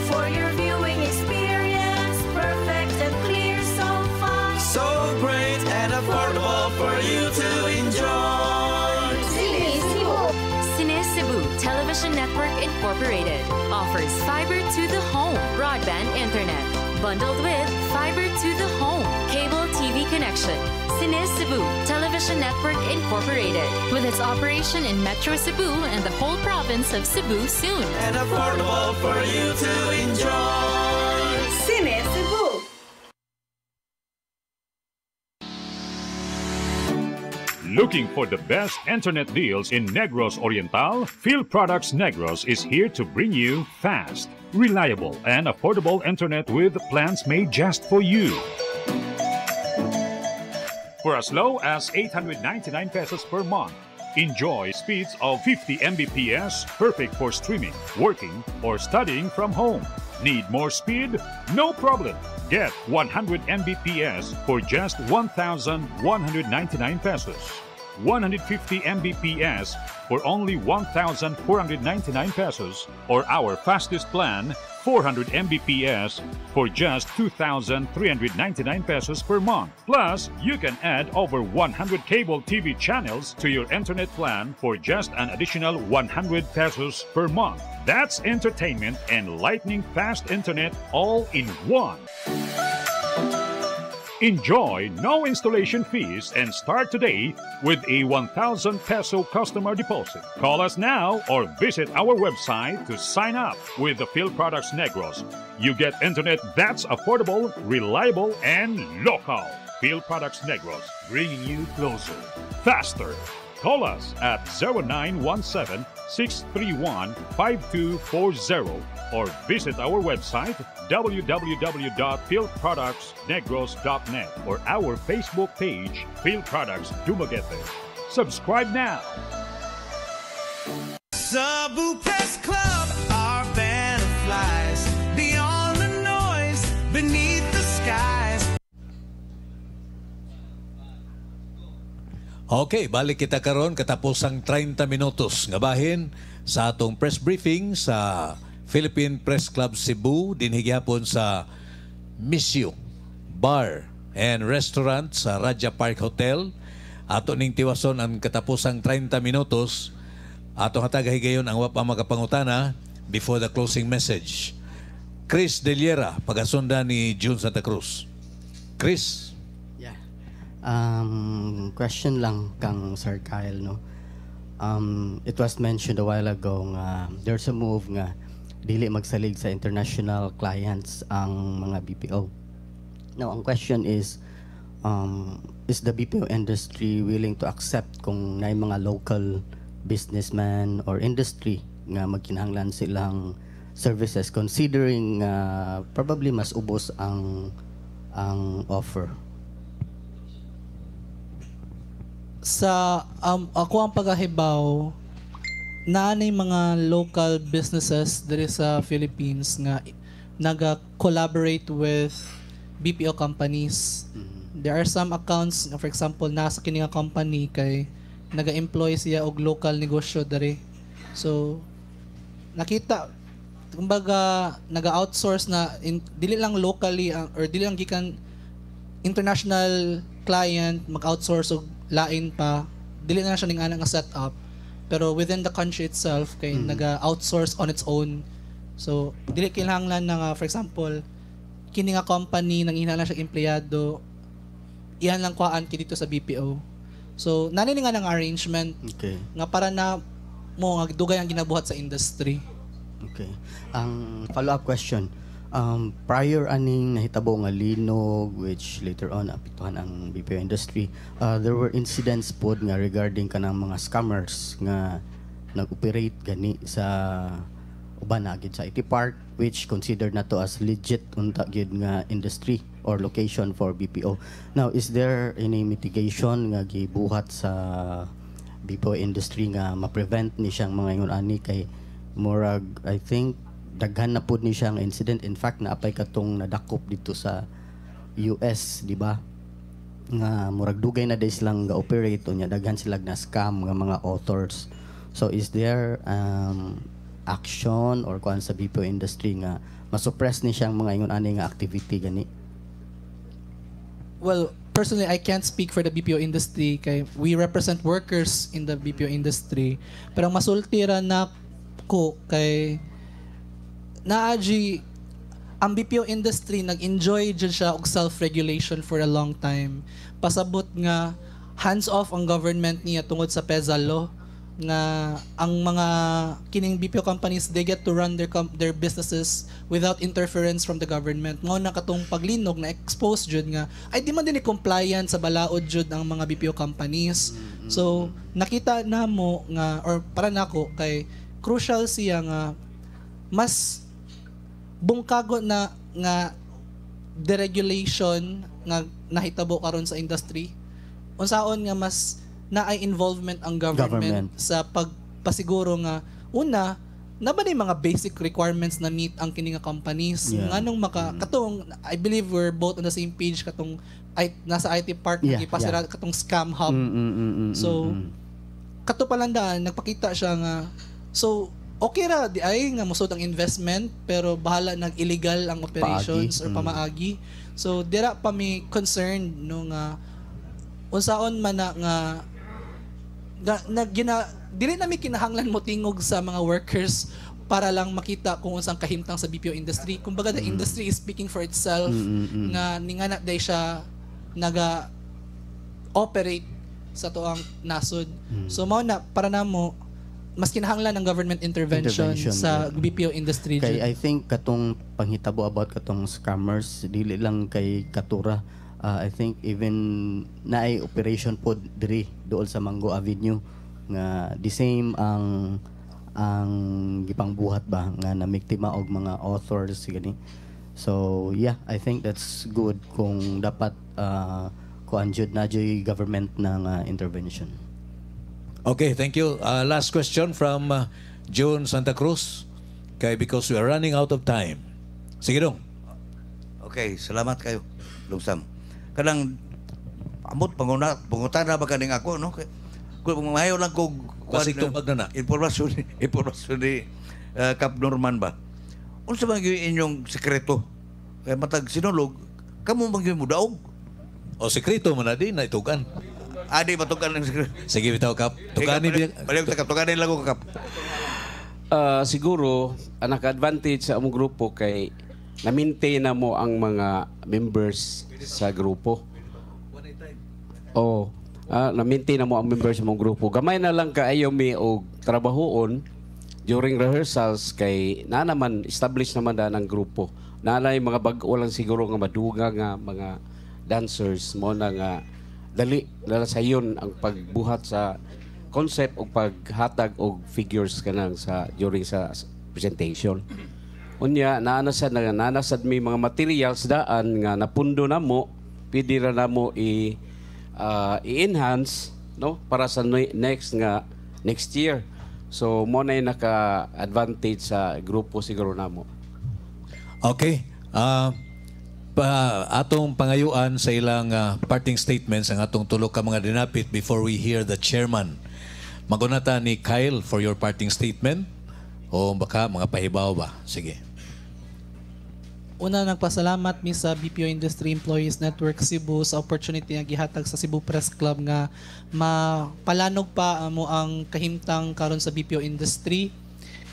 For your viewing experience, perfect and clear, so fine. So great and affordable for you to enjoy. Cine Cebu Television Network Incorporated offers fiber to the home broadband internet bundled with fiber to the home cable TV connection. Cine Cebu Television Network Incorporated with its operation in Metro Cebu and the whole province of Cebu soon. And affordable for you to enjoy. Cine Cebu. Looking for the best internet deals in Negros Oriental? Field Products Negros is here to bring you fast, reliable, and affordable internet with plans made just for you. For as low as 899 pesos per month, enjoy speeds of 50 Mbps, perfect for streaming, working, or studying from home. Need more speed? No problem. Get 100 Mbps for just 1,199 pesos. 150 Mbps for only 1,499 pesos, or our fastest plan, 400 Mbps for just 2,399 pesos per month. Plus, you can add over 100 cable TV channels to your internet plan for just an additional 100 pesos per month. That's entertainment and lightning fast internet all in one. Enjoy no installation fees and start today with a 1,000 peso customer deposit. Call us now or visit our website to sign up with the Phil Products Negros. You get internet that's affordable, reliable, and local. Phil Products Negros, bringing you closer, faster. Call us at 0917-631-5240 or visit our website www.philproductsnegros.net or our Facebook page, Phil Products Dumaguete. Subscribe now. Cebu Press Club, our band of flies, beyond the noise, beneath the skies. Okay, balik kita karon katapusang 30 minutos nga bahin sa atong press briefing sa Philippine Press Club Cebu dinhi gyapon sa Misyo Bar and Restaurant sa Raja Park Hotel. Ato ning tiwason ang katapusang 30 minutos. Ato hatagahigayon ang wapa makapangutana before the closing message. Chris Deliera, pagasunda ni June Santa Cruz. Chris. Question lang kang Sir Kyle, no? It was mentioned a while ago nga there's a move nga dili magsalig sa international clients ang mga BPO. Now, ang question is the BPO industry willing to accept kung naay mga local businessman or industry nga magkinahanglan silang services considering probably mas ubos ang offer? Sa ako ang pagahibaw naanay mga local businesses diri sa Philippines nga naga-collaborate with BPO companies. There are some accounts, for example, nasa kini nga company kay naga-employ siya og local negosyo diri. So nakita kumbaga naga-outsource na dili lang locally or dili lang gikan international client mag-outsource og lain pa, dili na siya ning ana nga setup, pero within the country itself kay naga-outsource on its own. So dili kinahanglan na nga, for example, kini nga company nanginahanglan siya empleyado, iyan lang kuhaan ki dito sa BPO. So nani nga nang arrangement nga para na mo nga dugay ang ginabuhat sa industry. Okay. Ang follow-up question, prior aning nahitabo nga linog which later on apektuhan ang BPO industry, there were incidents pod nga regarding kanang mga scammers nga nag-operate gani sa uban na gid sa IT Park, which considered na to as legit unta gid nga industry or location for BPO. Now, is there any mitigation nga gibuhat sa BPO industry nga ma-prevent ni siyang mga ingon ani kay murag, I think daghan na pud ni siyang incident. In fact, naapay katong nadakop dito sa US, di ba? Nga murag dugay na day silang ga-operate nya, daghan sila na scam nga mga authors. So is there action or kuan sa BPO industry nga masuppress ni siyang mga ingon ani nga activity gani? Well, personally, I can't speak for the BPO industry kay we represent workers in the BPO industry. Pero ang masultira na ko kay naaji ang BPO industry nag-enjoy jud siya og self-regulation for a long time. Pasabot nga hands-off ang government niya tungod sa PEZA law nga ang mga kining BPO companies, they get to run their businesses without interference from the government. Ngao na katong paglinog na expose jud nga ay di man din compliant sa balaod jud ang mga BPO companies. So nakita namo nga or para nako kay crucial siya nga mas bungkago na nga deregulation nga nahitabo karon sa industry. Unsaon nga mas naay involvement ang government sa pagpasiguro nga una na ba ni mga basic requirements na meet ang kini nga companies nganong katong I believe we're both on the same page katong nasa IT park Yeah, nagipasira yeah. katong scam hub. So kato palandaan nagpakita siya nga so okay ra di ay nga musod ang investment pero bahala nag illegal ang operations or pamaagi. So dira pa mi concerned no nga unsaon man na nga dili na mi kinahanglan mo tingog sa mga workers para lang makita kung unsang kahimtang sa BPO industry. Kumbaga the industry is speaking for itself nga ningana day siya naga-operate sa toang nasod. So mao na para namo mas kinahanglan ng government intervention sa BPO industry. Kay I think katong panghitabo about katong scammers dili lang kay Katura. I think even naay operation po diri dool sa Mango Avenue nga the same ang gipangbuhat ba nga namiktima og mga authors gani. So yeah, I think that's good kung dapat kuanjud na joy government ng intervention. Okay, thank you. Last question from June Santa Cruz. Okay, because we are running out of time. Sige dong. Okay, salamat kayo, Lungsam. Kanang amot pangutan na ba kaning ako no? Kung mahayo lang ko Basig tubag na informasyon ni Cap Norman ba? Unsa man gyud inyong sekreto? Kay matag sinulog, kamo man gyud mo daog. O sekreto man na di na itugan. Adi matukan ng sekreto. Sige bitaw Kap. Tukanin biya. Balik ta Kap, tukanin lang ko Kap. Siguro ang naka-advantage sa among grupo kay na-maintain na mo ang mga members sa grupo. Na-maintain na mo ang members sa among grupo. Gamay na lang kaayo mi og trabahoon during rehearsals kay na naman establish naman da ng grupo. Naanay mga bag-o lang siguro nga maduga nga mga dancers mo na nga dali sayon ang pagbuhat sa concept o paghatag og figures kanang sa during sa presentation. Unya nanasad may mga materials daan nga napundo na mo pwede ra na mo i-enhance no para sa next year. So mo na naka-advantage sa grupo siguro namo. Okay. Atong pangayuan sa ilang parting statements ang atong tulo ka mga dinapit before we hear the chairman. Magunata ni Kyle for your parting statement o baka mga pahibaw ba? Sige. Una, nagpasalamat mi sa BPO Industry Employees Network Cebu sa opportunity nga gihatag sa Cebu Press Club nga mapalanog pa mo ang kahimtang karon sa BPO industry.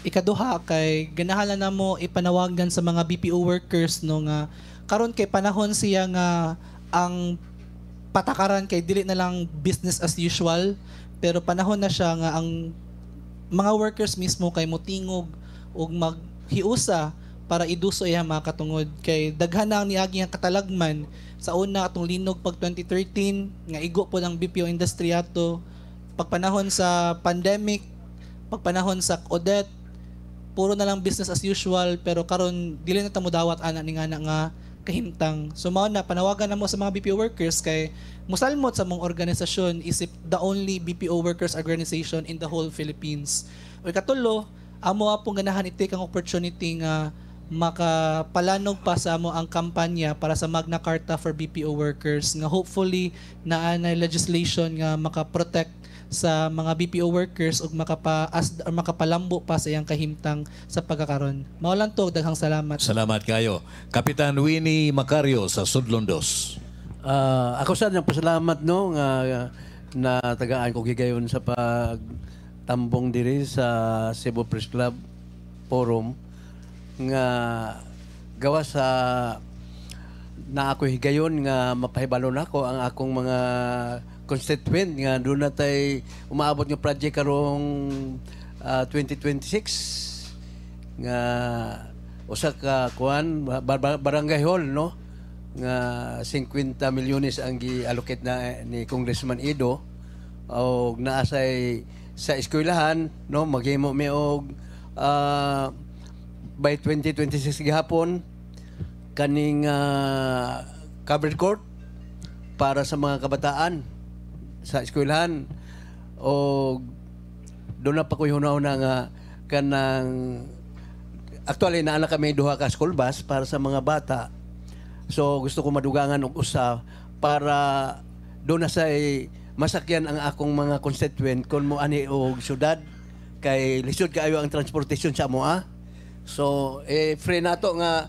Ikaduha kay ganahala namo ipanawagan sa mga BPO workers no nga karon kay panahon siya nga ang patakaran kay dili na lang business as usual pero panahon na siya nga ang mga workers mismo kay motingog og maghiusa para iduso iya mga katungod kay daghan na ang niagi nga katalagman sa una atong linog pag 2013 nga igo po ng BPO industry ato pagpanahon sa pandemic pagpanahon sa Odette puro na lang business as usual pero karon dili na ta mo dawat ana ni nga kahimtang. So mao na panawagan namo sa mga BPO workers kay musalmot sa mong organisasyon isip the only BPO workers organization in the whole Philippines. O katulo, amo apong ganahan i-take ang opportunity nga makapalanog pa sa amo ang kampanya para sa Magna Carta for BPO workers nga hopefully naanay legislation nga makaprotect sa mga BPO workers ug makapalambo pa sa iyang kahimtang sa pagkakaron. Mao lang to, daghang salamat. Salamat kayo. Kapitan Winnie Macario sa Sudlondos. Ako sa nang pasalamat no nga na tagaan ko gigayon sa pagtambong diri sa Cebu Press Club Forum nga gawa sa na ako higayon nga mapahibalo nako ang akong mga constituent nga doon natay umaabot ng project karong 2026 nga usa ka kuan barangay hall no nga 50 milyones ang gi-allocate na ni Congressman Ido o naasay sa eskwelahan no maghimo mi og by 2026 gihapon kaning covered court para sa mga kabataan sa eskwelahan o doon na pa ko hunahuna nga kanang actually naana kami duha ka school bus para sa mga bata so gusto ko madugangan og usa para doon na sa masakyan ang akong mga constituent kung mo ani og syudad kay lisod kaayo ang transportation sa amoa. So free nato nga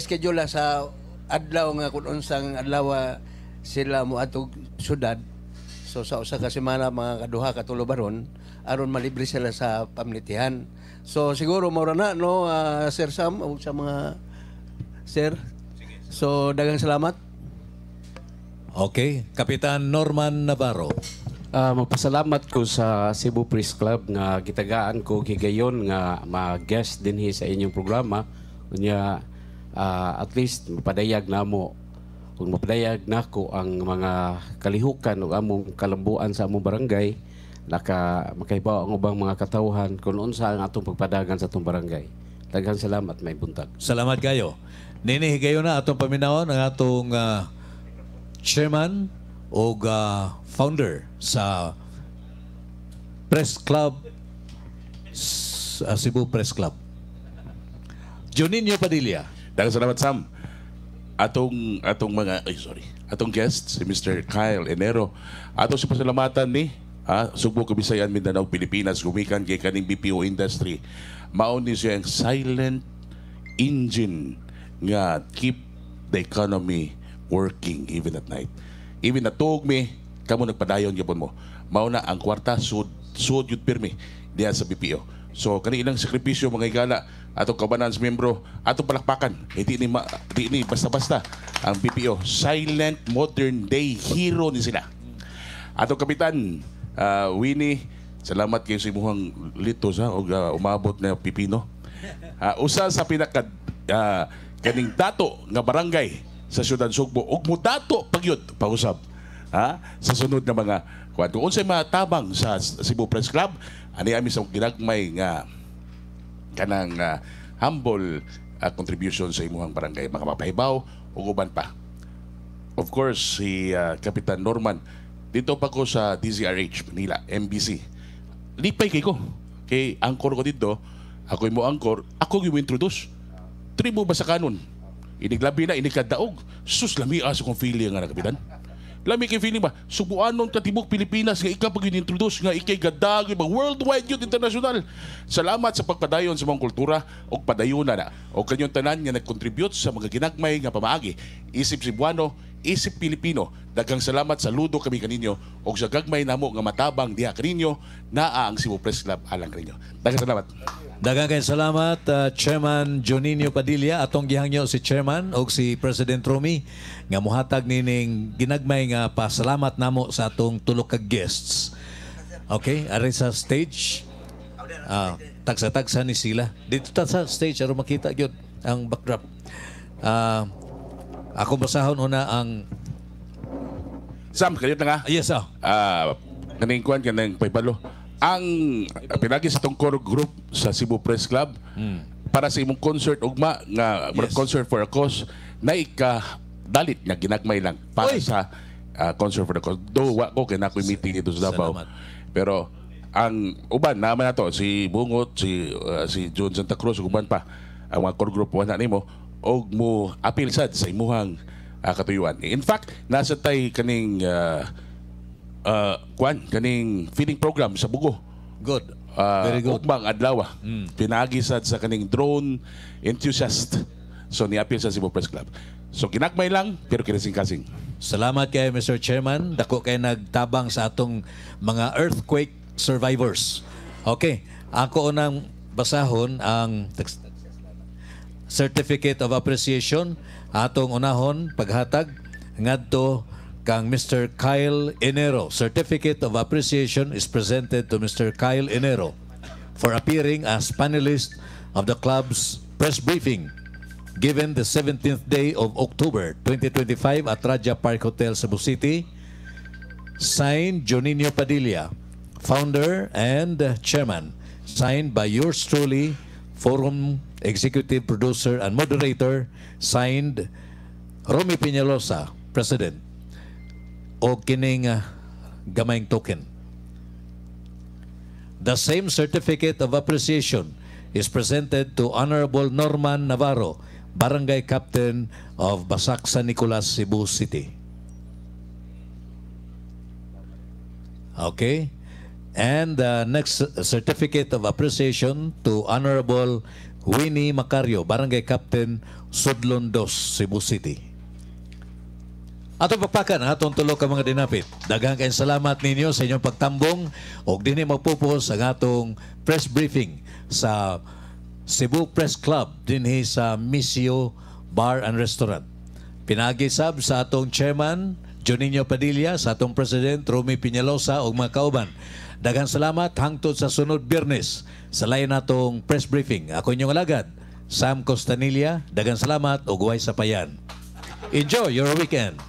schedule sa adlaw nga kun unsang adlaw sila mo atog syudad. So sa usa ka semana mga kaduha ka tulo baron aron malibre sila sa pamilitihan. So siguro mao na no Sir Sam o sa mga sir. So daghang salamat. Okay, Kapitan Norman Navarro. Magpasalamat ko sa Cebu Press Club nga gitagaan ko higayon nga ma-guest dinhi sa inyong programa. Unya at least mapadayag namo kung mapadayag nako ang mga kalihukan ug among kalambuan sa among barangay makahibaw ang ubang mga katawhan kung unsa ang atong pagpadagan sa atong barangay. Daghang salamat, may buntag. Salamat kayo. Nini higayon na atong paminawon ang atong chairman o founder sa Press Club, Cebu Press Club. Juninho Padilla. Daghang salamat, Sam. Atong guest si Mr. Kyle Enero. Atong si pasalamatan ni Subo, Kabisayan, Mindanao, Pilipinas, gumikan kay kaning BPO industry. Mao ni siya ang silent engine nga keep the economy working even at night. Even natug mi, kamo nagpadayon gyapon mo. Mao na ang kwarta sud yud pirmi diya sa BPO. So kani ilang sakripisyo mga higala atong kabanan sa miyembro, atong palakpakan. Di ni basta-basta ang BPO. Silent modern day hero ni sila. Atong kapitan Winnie, salamat kayo sa imuhang litos og umabot na pipino. Usa sa pinaka kaning dato nga barangay sa Siyudad Sugbo ug mudato pagyud pausab sa sunod na mga kwan. Kung unsay matabang sa Cebu Press Club, ani ami sa ginagmay nga kanang humble contribution sa imuhang barangay, mga mapahibaw ug uban pa. Of course, si Kapitan Norman, dito pa ko sa DZRH Manila, MBC. Lipay kay ko. Kay angkor ko dito, ako mo angkor, ako yung introduce. Tribo ba sa kanon? Iniglabi na, inikadaog. Sus, lami aso kong feeling nga nakapitan. Lami kay feeling ba? Subuanon katibok Pilipinas nga ikaw pag in-introduce nga ikay gadag, worldwide youth international. Salamat sa pagpadayon sa mga kultura o padayuna na. O kanyong tanan nga nag-contribute sa mga ginagmay nga pamaagi. Isip Cebuano, isip Pilipino. Daghang salamat sa ludo kami kaninyo o sa gagmay namo nga matabang diha kaninyo naa ang Cebu Press Club alang kaninyo. Daghang salamat. Daghang kay salamat Chairman Juninho Padilla. Atong gihangyo si Chairman o si President Romy nga muhatag nining ginagmay nga pasalamat namo sa atong tulo ka guests. Okay, ari sa stage. Tagsa-tagsa ni sila. Dito ta sa stage aron makita gyud ang backdrop. Ako basahon una ang Sam, kayo na nga. Yes, sir. Kaning kuan kanang paybalo. Ang pinagi sa tong core group sa Cebu Press Club para sa imong concert ugma nga concert for a cause na dalit nga ginagmay lang para sa concert for the cause. Do wa ko kay nakoy meeting dito sa Davao. Pero ang uban naman nato si Bungot, si John Santa Cruz ug uban pa ang mga core group wala nimo og mo appeal sad sa imuhang katuyuan. In fact, nasa tay kaning kaning feeding program sa Bugo. Good. Very good. Ugmang adlaw. Pinagi sad sa kaning drone enthusiast. So ni-appeal sa Cebu Press Club. So ginagmay lang pero kinasing-kasing. Salamat kay Mr. Chairman. Dako kay nagtabang sa atong mga earthquake survivors. Okay. Ako unang basahon ang Certificate of Appreciation. Atong unahon paghatag ngadto kang Mr. Kyle Enero. Certificate of Appreciation is presented to Mr. Kyle Enero for appearing as panelist of the club's press briefing given the 17th day of October 2025 at Raja Park Hotel, Cebu City. Signed, Juninho Padilla, founder and chairman. Signed by yours truly, Forum Executive Producer and Moderator. Signed, Romy Peñalosa, President. O kining gamayng token. The same certificate of appreciation is presented to Honorable Norman Navarro, Barangay Captain of Basak San Nicolas, Cebu City. Okay. And the next certificate of appreciation to Honorable Winnie Macario, Barangay Captain, Sudlon 2, Cebu City. Ato pagpakan ang atong tulo ka mga dinapit. Daghang kayong salamat ninyo sa inyong pagtambong o dinhi magpupos ang atong press briefing sa Cebu Press Club dinhi sa Misio Bar and Restaurant. Pinagisab sa atong chairman Juninho Padilla, sa atong president Romy Piñalosa ug mga kauban. Daghang salamat hangtod sa sunod Biyernes sa lain natong press briefing. Ako inyong alagad, Sam Costanilla. Daghang salamat ug huway sapayan. Enjoy your weekend.